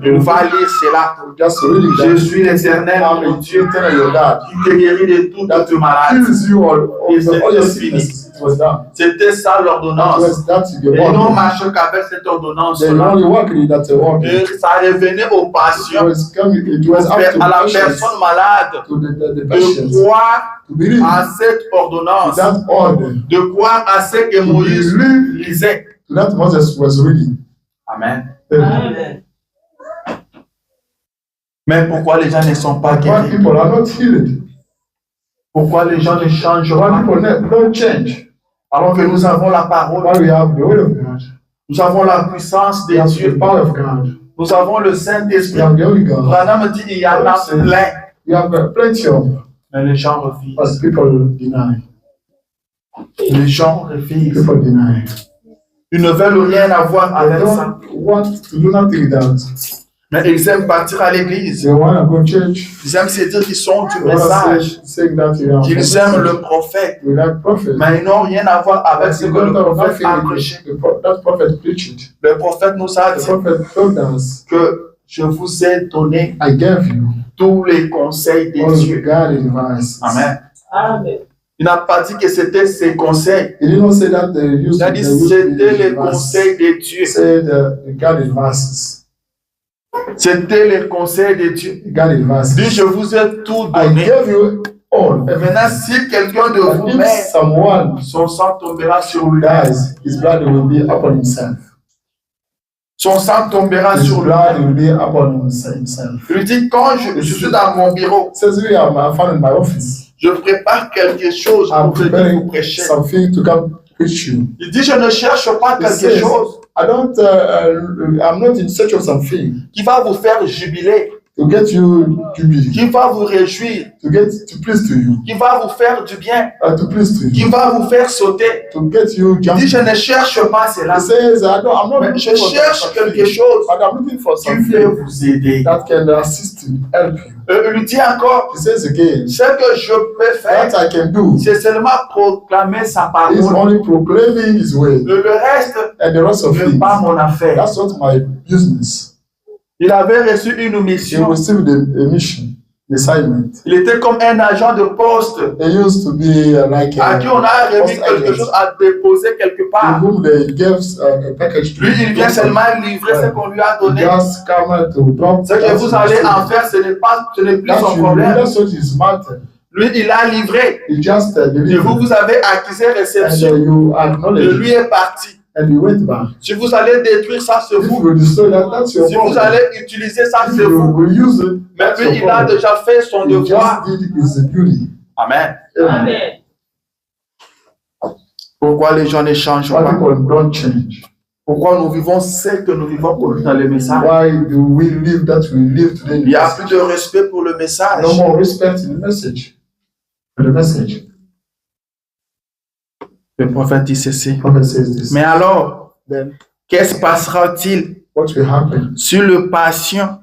Il va lire cela. Je suis l'Éternel, mon Dieu, qui te guérit de toutes tes maladies. Et c'est fini. It was that. C'était ça l'ordonnance. Et ils n'ont marché qu'avec cette ordonnance-là. Et ça revenait aux patients, à la personne malade, de croire à cette ordonnance, de croire à ce que Moïse lisait. Amen. Amen. Mais pourquoi les gens ne sont pas guéris? Pourquoi les gens ne changent pas? Alors que nous avons la parole, nous avons la puissance de Dieu, nous avons le Saint-Esprit. Branham dit il y en a plein. Mais les gens refusent. Les gens refusent. Ils ne veulent rien avoir avec ça. Mais ils aiment partir à l'église. Ils aiment se dire qu'ils sont du message. Qu'ils aiment le prophète. Mais ils n'ont rien à voir avec ce que le prophète a prêché. Le prophète nous a dit que je vous ai donné tous les conseils de Dieu. Amen. Amen. Il n'a pas dit que c'était ses conseils. Il a dit que c'était les conseils de Dieu. C'était les conseils de Dieu. Dit, je vous ai tout donné. Et maintenant, si quelqu'un de vous met, son sang tombera sur lui. Son sang tombera sur lui. Il dit, quand je suis dans mon bureau, je prépare quelque chose pour venir vous prêcher. Il dit, je ne cherche pas quelque chose. I'm not in search of something qui va vous faire jubiler, to get you jubilee, qui va vous réjouir, to please to you, qui va vous faire du bien, to please to you, qui va vous faire sauter. To get you jumping. Il dit, je ne cherche pas cela. Mais je cherche quelque chose qui peut vous aider. That can assist you, help you. Il lui dit encore, ce que je peux faire, c'est seulement proclamer sa parole. Le reste n'est pas mon affaire. That's not my business. Il avait reçu une mission. He received a mission, assignment. Il était comme un agent de poste. He used to be like à qui on a remis quelque chose à déposer quelque part. To whom they gave a package to lui, il vient seulement livrer ce qu'on lui a donné. Just come to drop. Ce que vous allez en faire, ce n'est plus son problème. Lui, il a livré. Et vous avez accusé réception. Et lui est parti. And he went back. Si vous allez détruire ça, c'est vous. Si vous allez utiliser ça, c'est vous. Mais lui, il a déjà fait son devoir. Amen. Amen. Pourquoi les gens ne changent pas? Pourquoi nous vivons ce que nous vivons dans le message? Il n'y a plus de respect pour le message. No more respect in the message. The message. Le prophète dit ceci. Mais alors, qu'est-ce passera-t-il sur le patient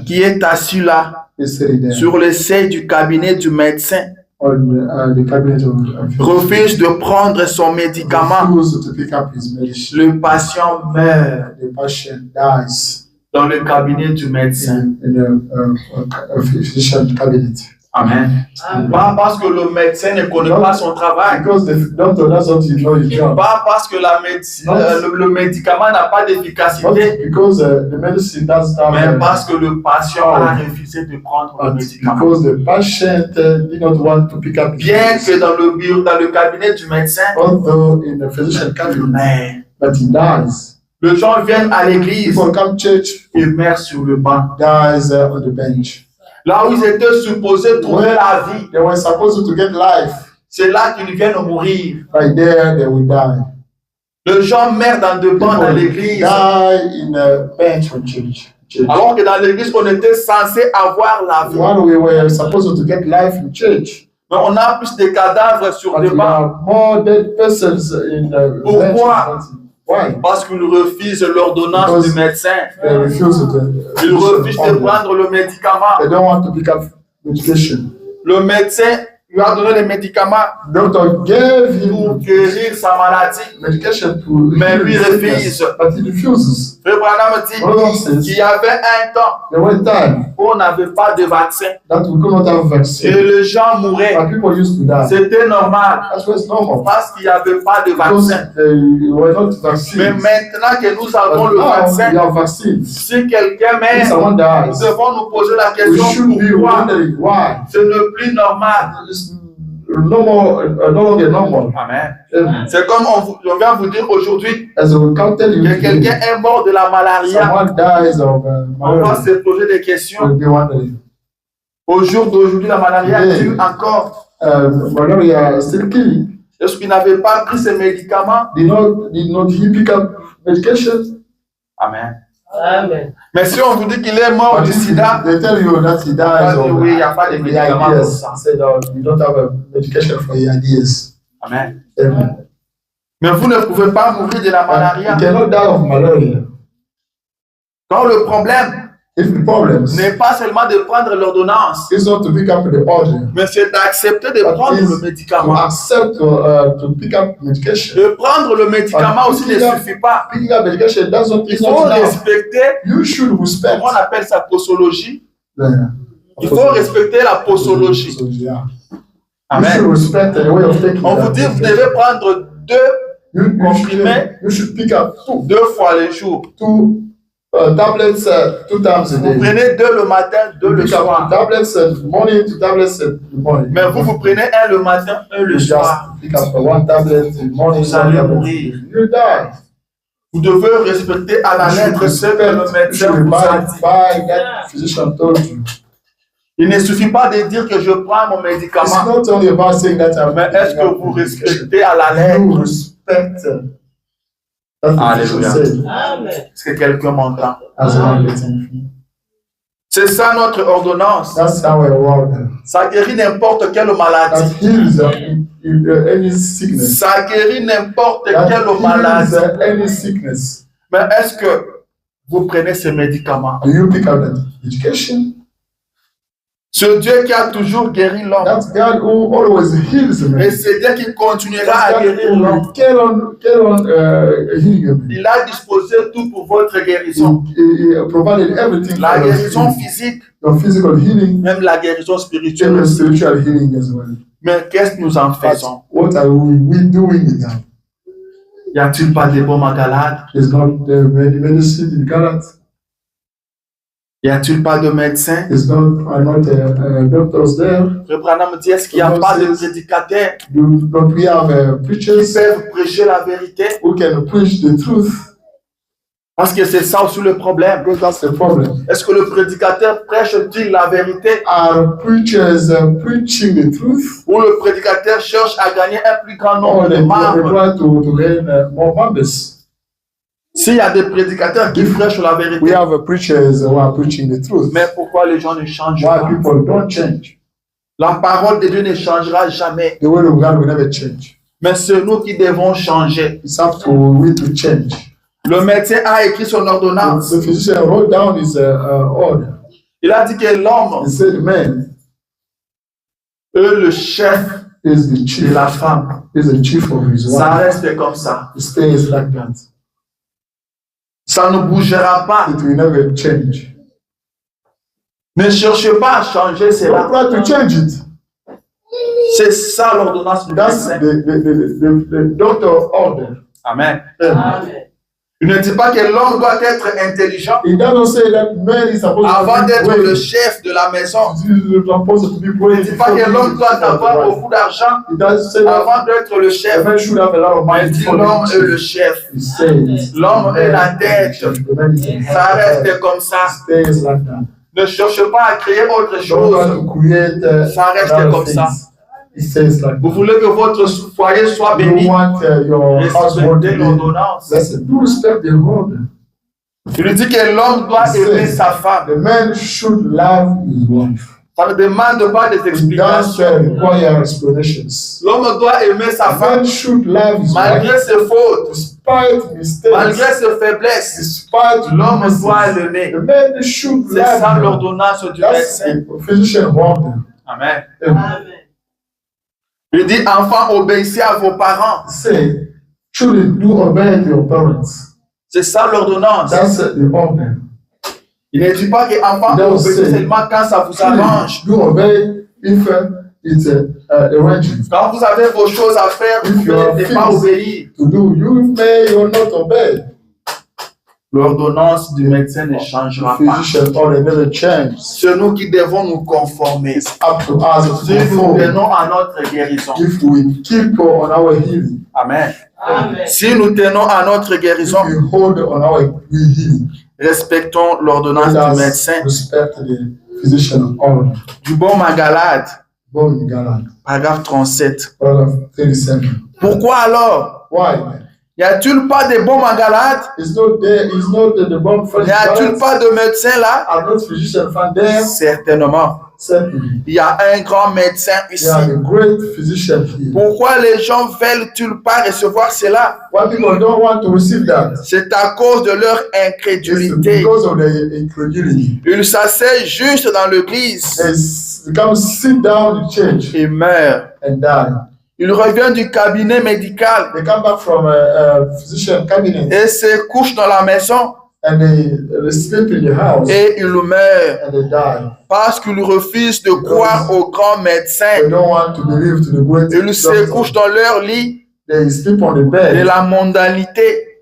qui est assis là, sur le seuil du cabinet du médecin, refuse de prendre son médicament? Le patient meurt dans le cabinet du médecin. Amen. Pas parce que le médecin ne connaît pas son travail. Pas parce que la médecine, le médicament n'a pas d'efficacité. Mais parce que le patient a refusé de prendre le médicament. Bien que dans le bureau, dans le cabinet du médecin, les gens viennent à l'église et meurent sur le banc. Là où ils étaient supposés trouver la vie, c'est là qu'ils viennent mourir. Right there, they will die. Les gens meurent dans deux bancs dans l'église. Alors que dans l'église, on était censé avoir la vie. We were supposed to get life in church. Mais on a plus de cadavres sur des bancs. Pourquoi? Parce qu'ils refusent l'ordonnance du médecin. Ils refusent de prendre le médicament. They don't want to pick up medication. Le médecin lui a donné les médicaments Doctor gave pour him guérir sa maladie. medication to Mais heal lui his refuse. sickness, but he refuses. Frère Branham dit qu'il y avait un temps There was a time où on n'avait pas de vaccin that we could not have et vaccine, les gens mouraient. but people used to die. C'était normal That was normal parce qu'il n'y avait pas de because vaccin. they were not Mais vaccines. maintenant que nous avons But le now vaccin, we have vaccines. si quelqu'un If meurt, someone nous dies, devons nous poser la we question should be pourquoi wondering why. ce n'est plus normal. It's no longer normal. Amen. Amen. C'est comme on vient vous dire aujourd'hui As we can tell you, que quelqu'un est mort de la malaria. someone dies of On va malaria, se poser des questions. we'll be wondering. Au jour d'aujourd'hui, la malaria tue encore. Malaria is still killing. Est-ce qu'il n'avait pas pris ces médicaments? Did not he pick up medication? Amen. Amen. Mais si on vous dit qu'il est mort But du if sida, they tell you that he dies on va dire, of oui, il n'y a pas de médicaments pour AIDS, ça. said you don't have a medication for AIDS. Amen. Amen. Mais vous ne pouvez pas mourir de la malaria. You cannot die of malaria. Quand le problème If the problem n'est pas seulement de prendre l'ordonnance, is not to pick up the order, mais c'est d'accepter de but prendre is le to médicament. accept to pick up medication. De prendre le médicament aussi ne suffit pas. Picking up medication doesn't Il is faut not enough. respecter, You should respect. comment on appelle ça, posologie. the- Il faut respecter la posologie. So, yeah. You Amen. should respect the way of taking On vous that dit, vous medication. devez prendre You should pick up deux fois le jour. two tablets 2 times a Vous day. prenez deux le matin, deux le Pick up soir. tablets morning, 2 tablets in the morning. Mais vous prenez un le matin, un le You just soir. pick up 1 tablet in the morning, Vous 1 allez tablet. mourir. You die. Vous devez respecter à la You should lettre ce que le respect, you médecin should vous a abide dit. by that physician told you. Il ne suffit pas de dire que je prends mon It's médicament, not only about saying that I'm mais est-ce que vous respectez à la you lettre? respect that the Alléluia. physician said Amen. Est-ce que quelqu'un m'entend? as a man getting. C'est ça notre ordonnance. That's how I work. Ça guérit n'importe quelle That maladie. heals any sickness. Ça guérit n'importe That quelle heals maladie. any sickness. Mais est-ce que vous prenez ces médicaments? Do you pick up that education? Ce Dieu qui a toujours guéri l'homme. That's God who always heals me. Et c'est Dieu qui continuera à That's God guérir who l'homme. will carry on healing me. Il a disposé tout pour votre guérison. He provided everything La for us. guérison physique, Your physical healing même la guérison spirituelle and aussi. spiritual healing as well. Mais qu'est-ce que nous en But faisons? what are we doing with that? Y a-t-il pas de baume à Galade? There's not the medicine in Galat. Y a-t-il pas de médecin? There's not doctors there. Frère Branham dit, est-ce qu'il n'y a pas de prédicateurs Don't we have qui preachers peuvent prêcher la vérité? who can preach the truth? Parce que c'est ça aussi le problème. Because that's the problem. Est-ce que le prédicateur prêche-t-il la vérité? Are preachers preaching the truth? Ou le prédicateur cherche à gagner un plus grand Or nombre de they membres? try to gain more members? S'il y a des prédicateurs qui prêchent la We vérité, have preachers who are preaching the truth. mais pourquoi les gens ne changent Why pas? people don't change? La parole de Dieu ne changera jamais. The word of God will never change. Mais c'est nous qui devons changer. It's up to we to change. Le médecin a écrit son ordonnance. The physician wrote down his order. Il a dit que l'homme He said, man est le chef is the de chief. la femme. Is the chief of his Ça wife. reste comme ça. It stays like that. Ça ne bougera pas. It will never change. Ne cherchez pas à changer Don't cela. try to change it. C'est ça l'ordonnance du That's médecin. the doctor order. Amen. Amen. Il ne dit pas que l'homme doit être intelligent It doesn't say that man is supposed avant to d'être be le brave. chef de la maison. He's supposed to be Il brave. ne dit pas que l'homme doit avoir beaucoup d'argent It doesn't say that avant d'être le a chef. man should have a lot of money Il dit before l'homme he est le chef. He says L'homme est la tête. The man is the Ça head. reste comme ça. Stays like that. Ne cherche pas à créer autre Don't try chose. to create Ça reste other comme ça. things. It says like Vous that. voulez que votre foyer soit You béni? want your household Respectez to be l'ordonnance. blessed. Do respect the order. Il lui dit que l'homme doit aimer sa femme. The man should love his wife. Ça ne demande pas des It doesn't explications. require explanations. L'homme doit aimer sa The femme man should love his malgré wife ses fautes, despite mistakes, malgré ses faiblesses. despite L'homme weaknesses. doit l'aimer. The man should C'est ça love her. l'ordonnance du That's médecin. a physician order. Amen. Amen. Il dit, enfants, obéissez à vos parents. Say, children, do obey your parents. C'est ça l'ordonnance. That's the order. Il ne dit pas que enfants, obéissez seulement quand ça vous arrange. Do obey if it's arranged. Quand vous avez vos choses à faire, vous ne pouvez pas obéir. To do, you may or not obey. L'ordonnance du médecin ne changera pas. C'est nous qui devons nous conformer. Up to us si nous tenons à notre guérison. If we keep on our healing. Amen. Amen. Si nous tenons à notre guérison, if we hold on our healing. Respectons l'ordonnance du médecin. Respect the physician order. Du bon Magalade. Bon Galate. Paragraphe 37. Paragraphe 37. Pourquoi alors? Why? Y a-t-il pas de bons Magalades? Y a-t-il pas de médecin là? Certainement. Il y a un grand médecin ici. Pourquoi les gens veulent-ils pas recevoir cela? C'est à cause de leur incrédulité. Ils s'asseyent juste dans l'église. Ils meurent. Il revient du cabinet médical et se couche dans la maison et il meurt parce qu'il refuse de croire aux grands médecins. Ils se couchent dans leur lit de la mondanité,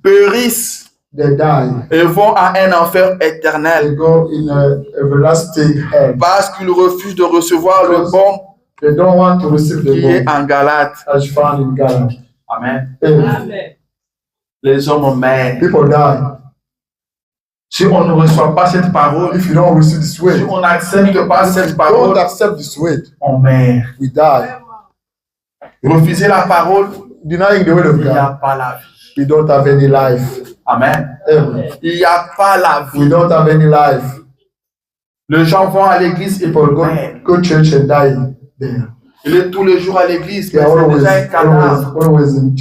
périssent et vont à un enfer éternel parce qu'ils refusent de recevoir le bon They don't want to receive the qui est en Galate. As found in Galate. Amen. Amen. Les hommes meurent. People die. Si on ne reçoit pas cette parole, if you don't receive this word, si on n'accepte pas cette parole, don't accept this word, on meurt. We die. Refuser la parole, denying the word of God, il n'y a pas la vie. We don't have any life. Amen. Amen. Il n'y a pas la vie. We don't have any life. Les gens vont à l'église et people go church and die. There. Il est tous les jours à l'église, mais c'est déjà un cadavre. Aujourd'hui,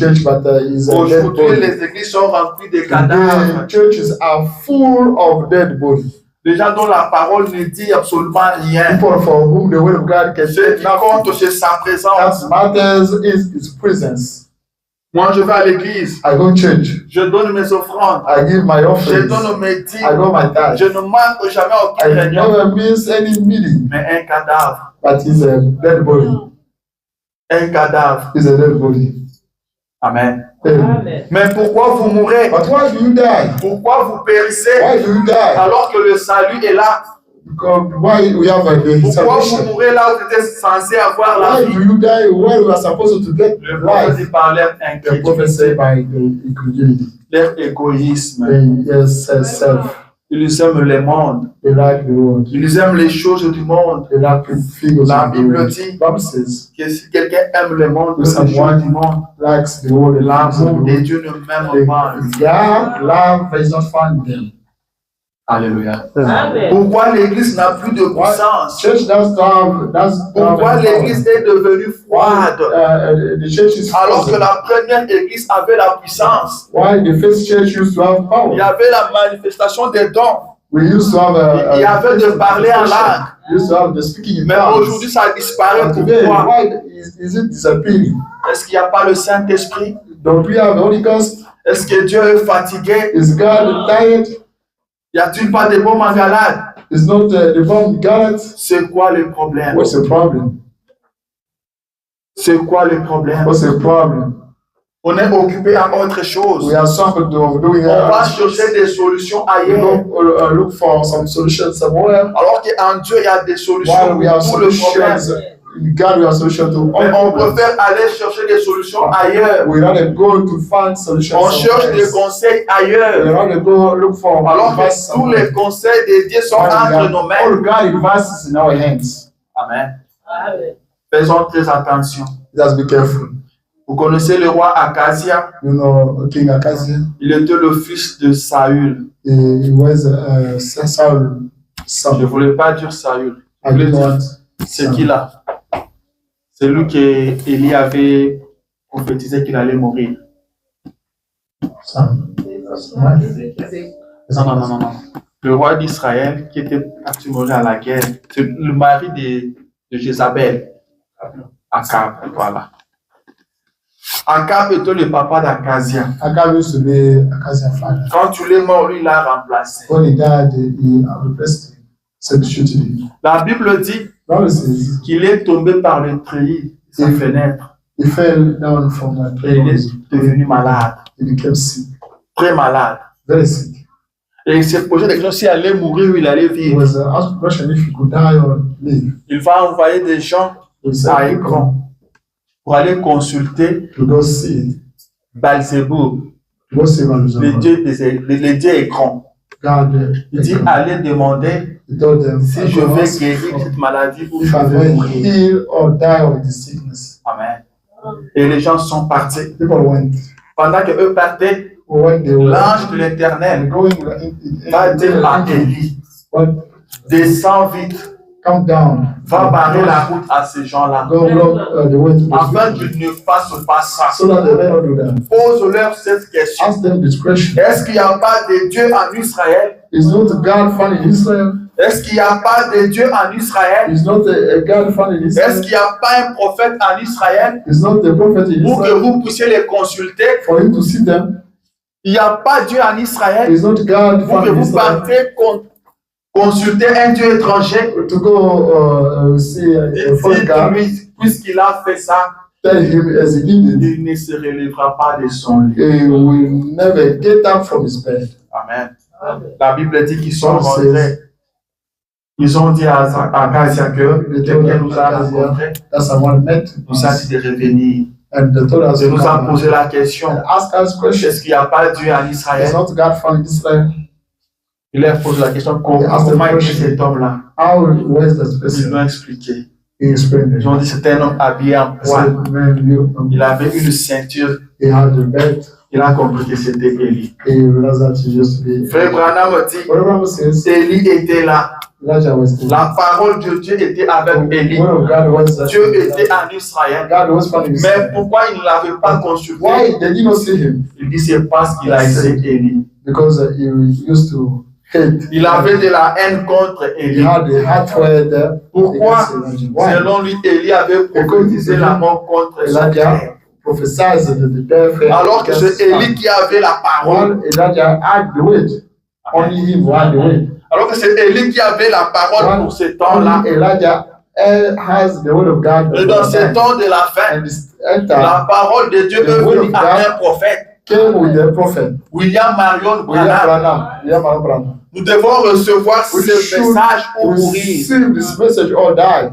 les églises sont remplies de cadavres. The churches are full of dead bodies. Des gens dont la parole ne dit absolument rien. People for whom the word of God can Ce qui compte, c'est sa présence. What matters is His presence. Moi, je vais à l'église. I go to church. Je donne mes offrandes. I give my offerings. Je donne mes dîmes. I go my tithes. Je ne manque jamais aucune réunion. I never miss any meeting. Mais un cadavre. But it's a dead body. Un cadavre. It's a dead body. Amen. Amen. Mais pourquoi vous mourrez? But why do you die? Pourquoi vous périssez? Why do you die? Alors que le salut est là. Because why we have pourquoi vous mourrez là où vous êtes censé avoir la vie? Why do you die where we are supposed to get le prophète par leur incrédulité, leur égoïsme. Yes, self. Ils aiment le monde. They like the world. Ils aiment les choses du monde. They like la Bible dit que si quelqu'un aime le monde, le choses du monde, likes the world, l'amour de Dieu ne m'aime pas. God love is not found in them. Alléluia. Pourquoi l'église n'a plus de puissance? Pourquoi l'église est devenue froide? Alors que la première église avait la puissance. Il y avait la manifestation des dons. Il y avait de parler en langue. Mais aujourd'hui, ça disparaît. Pourquoi? Est-ce qu'il n'y a pas le Saint-Esprit? Est-ce que Dieu est fatigué? Y a-t-il pas de bons Magalades? Is not the bomb Galate? C'est quoi le problème? What's the problem? C'est quoi le problème? What's the problem? On est occupé à autre chose. We are something doing. On va chercher des solutions ailleurs. Look for some solutions somewhere. Alors qu'en Dieu il y a des solutions we have pour le problème. In God, we have solutions to all. Mais on préfère aller chercher des solutions ailleurs. We rather go to find solutions. On cherche des conseils ailleurs. We rather go look for. Alors que tous les conseils de Dieu sont entre nos mains. All God advices in our hands. Amen. Faisons très attention. Just be careful. Vous connaissez le roi Akazia? You know King Akazia? Il était le fils de Saül. He was Saul. Je ne voulais pas dire Saül. C'est qui là? C'est lui qu'Élie avait prophétisé qu'il allait mourir. Non. Le roi d'Israël qui était parti mourir à la guerre. C'est le mari de Jézabel. Akab, voilà. Akab était le papa d'Akazia. Akab used to be Akazia's father. Quand il est mort, lui, il l'a remplacé. When he died, he replaced him, substituted him. La Bible dit qu'il est tombé par le treillis de sa fenêtre. He fell down from the Et il est devenu malade. He became sick. Très malade. Very sick. Et il s'est posé des questions s'il allait mourir ou il allait He vivre. was asked the question if he could die or live. Il va envoyer des gens à Écran pour aller consulter To go see Belzéboub, to go see le dieu Écran. God. Il dit allez demander He told them, si je vais guérir cette maladie ou if je I'm vais going to mourir. heal or die of this sickness. Amen. Et les gens sont partis. People went. Pendant qu'eux partaient, When they were l'ange de l'Éternel going va dire à Élie, descends vite, come down, va barrer la route à ces gens-là, go block the way to afin qu'ils ne fassent pas ça. so that they may not do that. Pose-leur cette question. Ask them this question. Est-ce qu'il n'y a pas de Dieu en Israël? Is not God found in Israel? Est-ce qu'il n'y a pas de Dieu en Israël? Is not a God found in Est-ce Israel? qu'il n'y a pas un prophète en Israël Is not a prophet in pour que Israel? vous puissiez les consulter? For you to see them. Il n'y a pas Dieu en Israël Is not God pour found que in vous Israel? partez consulter un Dieu étranger. To go see a foreign God. Puisqu'il a fait ça, Tell him as he did it. il ne se relèvera pas de son lit. He will never get up from his bed. Amen. La Bible dit qu'ils sont rentrés. Ils ont dit à Akazia que quelqu'un nous a rencontrés, That someone met nous a dit de revenir. and they told us Et to nous a come posé la question, and ask us questions. est-ce qu'il n'y a pas Dieu en Is Israël? not God found in Israel? Il leur pose la question, comment était cet homme-là? How was that Ils person? l'ont expliqué. He explained it. Ils ont dit c'est un homme habillé en I poil. said, man, Il avait une ceinture. he had the bed. Il a compris que c'était Élie. He realized that he used to be. Frère Branham dit, Whatever says, Élie était là. Elijah was there. La parole de Dieu était avec Élie. The word of God was there. Dieu était en Israël. God was found in Mais Israel. pourquoi il ne l'avait pas consulté? Why they did not see him? Il dit c'est parce qu'il a été Élie. Because he used to hate. Il avait de la haine contre He Élie. had a hatred there. Pourquoi? against Elijah. Why? Selon lui, Élie avait prophétisé la mort contre son Elijah frère. prophesied that the death. Alors que c'est Élie qui avait la parole. One, Elijah had the word. Only him who had the word. Alors que c'est Élie qui avait la parole pour ce temps-là. Only Elijah has the word of God. Et dans ce temps de la fin, And this enter la parole de Dieu est venue à un prophète, came with the prophet. William Marion William Branham. Branham. Nous devons recevoir We ce should message ou mourir. receive this message or die.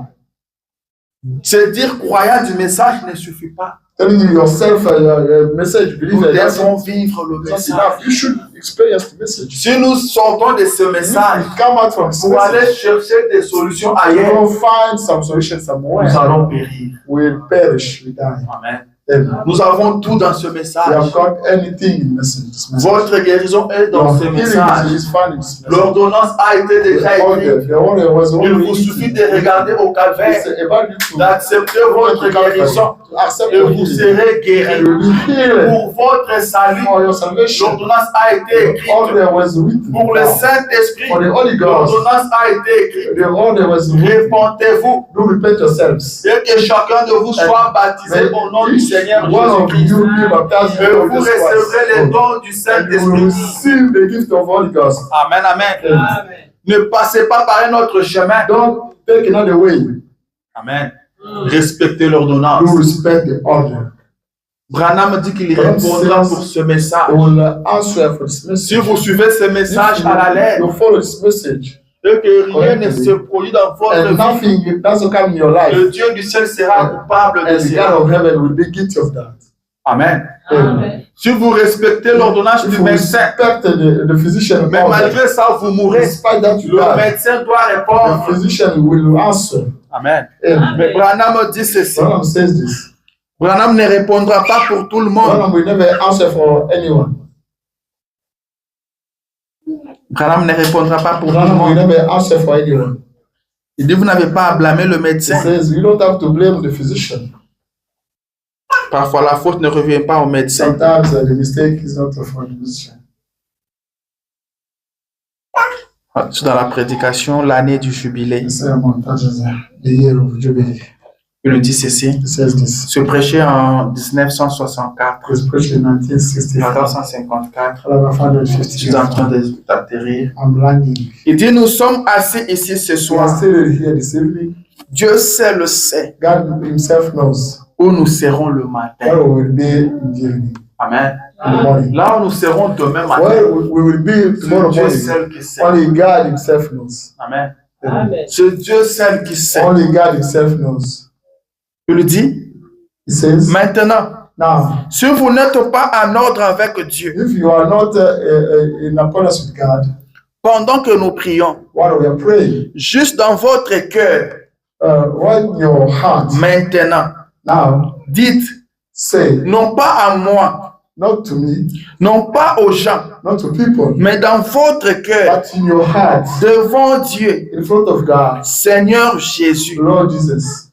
Se dire croyant du message ne suffit pas. Telling you yourself your message, Nous believe it. That's devons vivre le not message. enough. You should experience the message. Si nous sortons de ce message Come out from this pour aller message. chercher des solutions You ailleurs, will find some solution somewhere. nous allons périr. We'll perish, we die. Amen. Then Nous avons tout dans ce we have message. got anything in this message. Votre guérison est dans Your ce healing message. is found in this message. L'ordonnance a été déjà écrite. The order was Il already vous suffit written. de regarder au calvaire, It's about you to d'accepter votre guérison to accept et your vous healing. serez And guéri. you'll be healed Pour votre salut, for your salvation. l'ordonnance a été The écrite. order was written. Pour le Saint-Esprit, For the Holy Ghost, l'ordonnance a été écrite. the order was written. Répentez-vous Do repent yourselves. et que chacun de vous soit baptisé au nom du Seigneur One of Jésus-Christ. you be baptized in Et the vous Holy recevrez les Ghost. dons du And you will Saint-Esprit. receive the gift of Holy Ghost. Amen, amen. Ne passez pas par un autre chemin. Don't take another way. Amen. Respectez l'ordonnance. You respect the order. Branham dit qu'il répondra pour ce I message. will answer for this Si message. vous suivez ce message If à la lettre you follow this message, et que rien ne se produit dans votre and vie, nothing doesn't come in your life, le Dieu du ciel sera coupable de and the cela. God of heaven will be guilty of that. Amen. Amen. Si vous respectez l'ordonnance If du you médecin, respect the physician, mais malgré ça, vous mourrez, despite that you le die, médecin doit the répondre. physician will answer. Amen. Amen. Mais Branham dit ceci. Branham says this. Branham ne répondra pas pour tout le monde. Branham will never answer for anyone. Branham ne répondra pas pour tout le Branham will monde. never answer for anyone. Il dit, vous n'avez pas à blâmer le He médecin. says you don't have to blame the physician. Parfois, la faute ne revient pas au médecin. Sometimes the mistake is not for the physician. C'est dans la prédication, l'année du jubilé. The sermon touches the year of Jubilee. Il dit ceci. He says this. Se prêcher en 1964. He was preached in 1964. 1954. Je suis en 550. train d'atterrir. I'm landing. Il dit, nous sommes assis ici ce We are soir. still here this evening. Dieu seul le sait God himself knows où nous serons le matin. where we will be in the evening, Amen. in the morning. Là où nous serons demain matin. Where we will be tomorrow C'est Dieu morning, seul qui sait. only God himself knows. Amen. Amen. C'est Dieu seul qui sait. Only God himself knows. Il dit, He says, maintenant, now, si vous n'êtes pas en ordre avec Dieu, if you are not in accordance with God, pendant que nous prions, while we are praying, juste dans votre cœur, right in your heart, maintenant, now, dites, say, non pas à moi, not to me, non pas aux gens, not to people, mais dans votre cœur, but in your heart, devant Dieu, in front of God, Seigneur Jésus, Lord Jesus.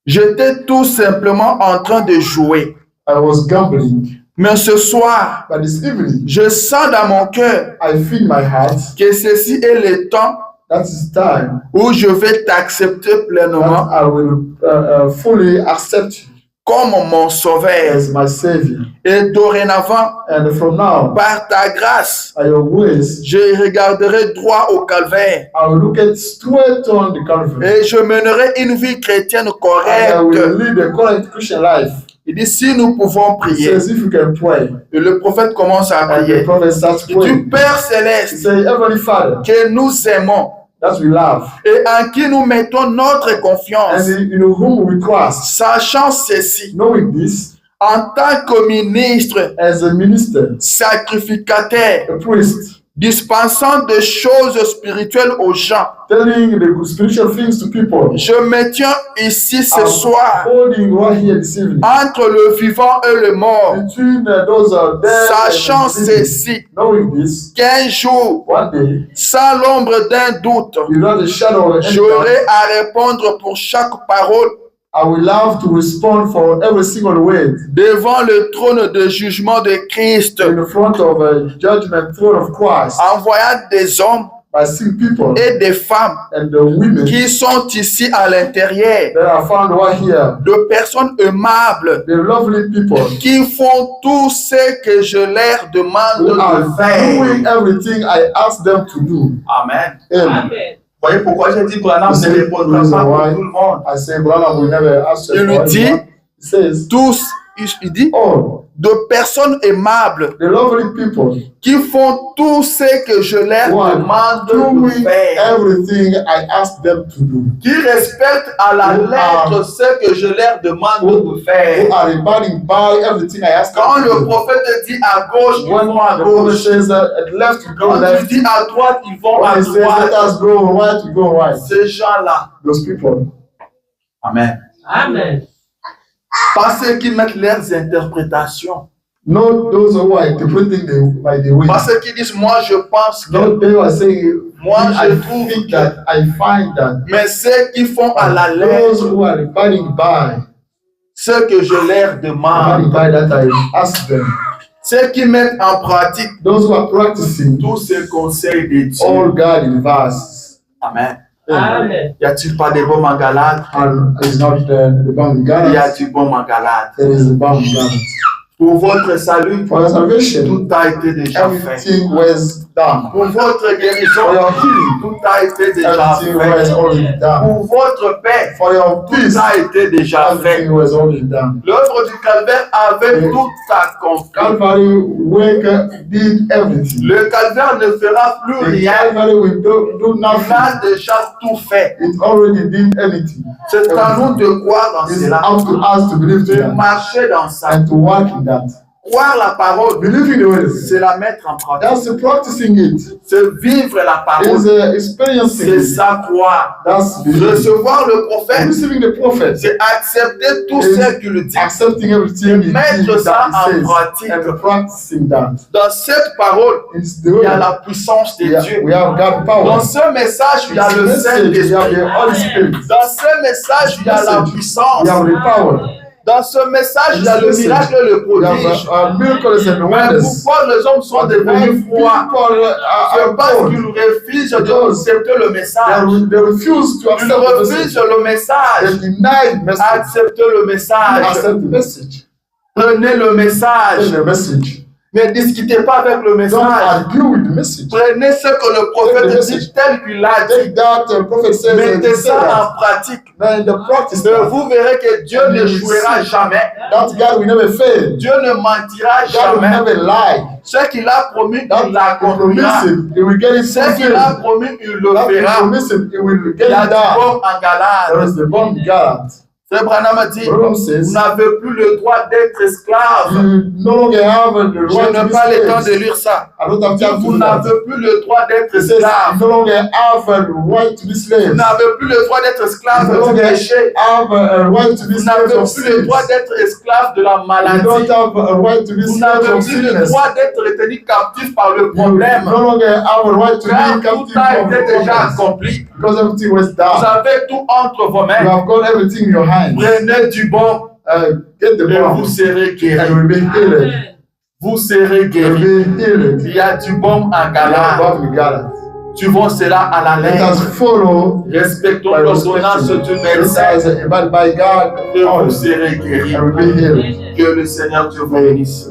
j'étais tout simplement en train de jouer. I was gambling, Mais ce soir, but this evening, je sens dans mon cœur I feel in my heart que ceci est le temps that is time où je vais t'accepter pleinement that I will fully accept you comme mon sauveur. as my Savior. Et dorénavant, And from now, par ta grâce, by your grace, je regarderai droit au calvaire I will look at straight on the Calvary. et je mènerai une vie chrétienne And I correcte. will lead a correct Christian life. Il dit, si nous pouvons He prier, says, if you can pray. et le prophète commence à And the prier, prophet starts du praying. Père He céleste says, Heavenly Father, que nous aimons that we love, et en qui nous mettons notre confiance, and in whom we trust, sachant ceci, knowing this, en tant que ministre, as a minister, sacrificateur, a priest, dispensant des choses spirituelles aux gens, telling the spiritual things to people, je me tiens ici ce I'm soir holding right here this evening, entre le vivant et le mort, between those dead sachant and living, ceci, knowing this, qu'un jour, one day, sans l'ombre d'un doute, without a shadow of any doubt, j'aurai à répondre pour chaque parole I will love to respond for every single word devant le trône de jugement de Christ, in front of a judgment throne of Christ, en voyant des hommes by seeing people et des femmes and the women qui sont ici à l'intérieur, that are found right here, de personnes aimables the lovely people qui font tout ce que je leur demande who are de faire. doing everything I ask them to do. Amen. Amen. Amen. Voyez pourquoi j'ai dit Branham ne répondra pas pour tout le monde. I say, Branham will never ask Il you lui for dit, everyone. He says, tous, il dit, all de personnes aimables the lovely people qui font tout ce que je leur who are demande de doing faire, everything I ask them to do, qui respectent à la Who lettre are- ce que je leur demande de who faire. are abiding by everything I ask Quand them to le do. prophète dit à gauche, ils When vont à the prophet gauche. says at left, we go Quand il left. dit à droite, ils vont à When he says let droite. us go right, we go right. Ces gens-là. Those people, Amen. Amen. Pas ceux qui mettent leurs interprétations. not those who are interpreting by the way. Pas ceux qui disent, moi je pense que. Not they who are saying, Moi I je trouve think que. that, I find that. Mais ceux qui font à la Those lettre who are abiding by, ce que je leur abiding demande. by that I ask them. Ceux qui mettent en pratique Those who are practicing tous ces conseils de all Dieu. God in verse. Amen. Amen. Y a-t-il pas de baume en Galate? And is not the bound Y God. a-t-il baume en Galate? There is a bound God. Pour votre salut, For your salvation, tout a été déjà fait. everything was done. Pour votre guérison, For your healing, tout a été déjà everything was fait. already done. Pour votre paix, For your tout peace, a été déjà fait. everything was already done. L'œuvre du calvaire avait Oui. toute sa confiance. Calvary work did everything. Le calvaire ne fera plus The rien. Calvary will do Il nothing. a déjà tout fait. It already did anything. C'est à nous de croire dans It's cela, up to us to believe de in that marcher dans ça. and to work in that. Croire la parole, Believing the word, c'est la mettre en pratique. that's practicing it. C'est vivre la It's parole. experiencing C'est it. ça croire. That's believing. Recevoir le prophète, Receiving the prophet, c'est accepter tout ce qu'il dit. accepting everything he Mettre did ça that he en says, pratique. and practicing that. Dans cette parole, It's the il y a way la puissance de Dieu. we have God Dans power. ce message, il y a It's le the message, we have Saint-Esprit. the Holy Spirit. Dans ce message, il y a la puissance. We have the power. Dans ce message, il y a le miracle et le prodige. Mais pourquoi les hommes sont devenus froids? C'est parce qu'ils refusent d'accepter le message. Ils refusent le message. Acceptez le message. Prenez le message. Ne discutez pas avec le message. Prenez ce que le prophète dit tel qu'il a dit. Mettez ça en pratique. Et vous verrez que Dieu n'échouera jamais. Dieu ne mentira jamais. Ce qu'il a promis, il l'accomplira. Ce qu'il a promis, il le fera. Il y a du bon en Galate. Frère Branham a dit, vous n'avez plus le droit d'être esclave. Je n'ai pas le temps de lire ça. Vous n'avez plus le droit d'être esclave. Vous n'avez plus le droit d'être esclave du péché. Vous n'avez plus le droit d'être esclave de la maladie. Vous n'avez plus le droit d'être retenu captif par le problème. Car tout a été déjà accompli. Vous avez tout entre vos mains. Prenez du bon et vous serez guéris. Vous serez guéris. Il y a du bon en Galate. Tu vois cela à la lettre. Respectons l'ordonnance du médecin et vous serez guéris. Que le Seigneur Dieu vous bénisse.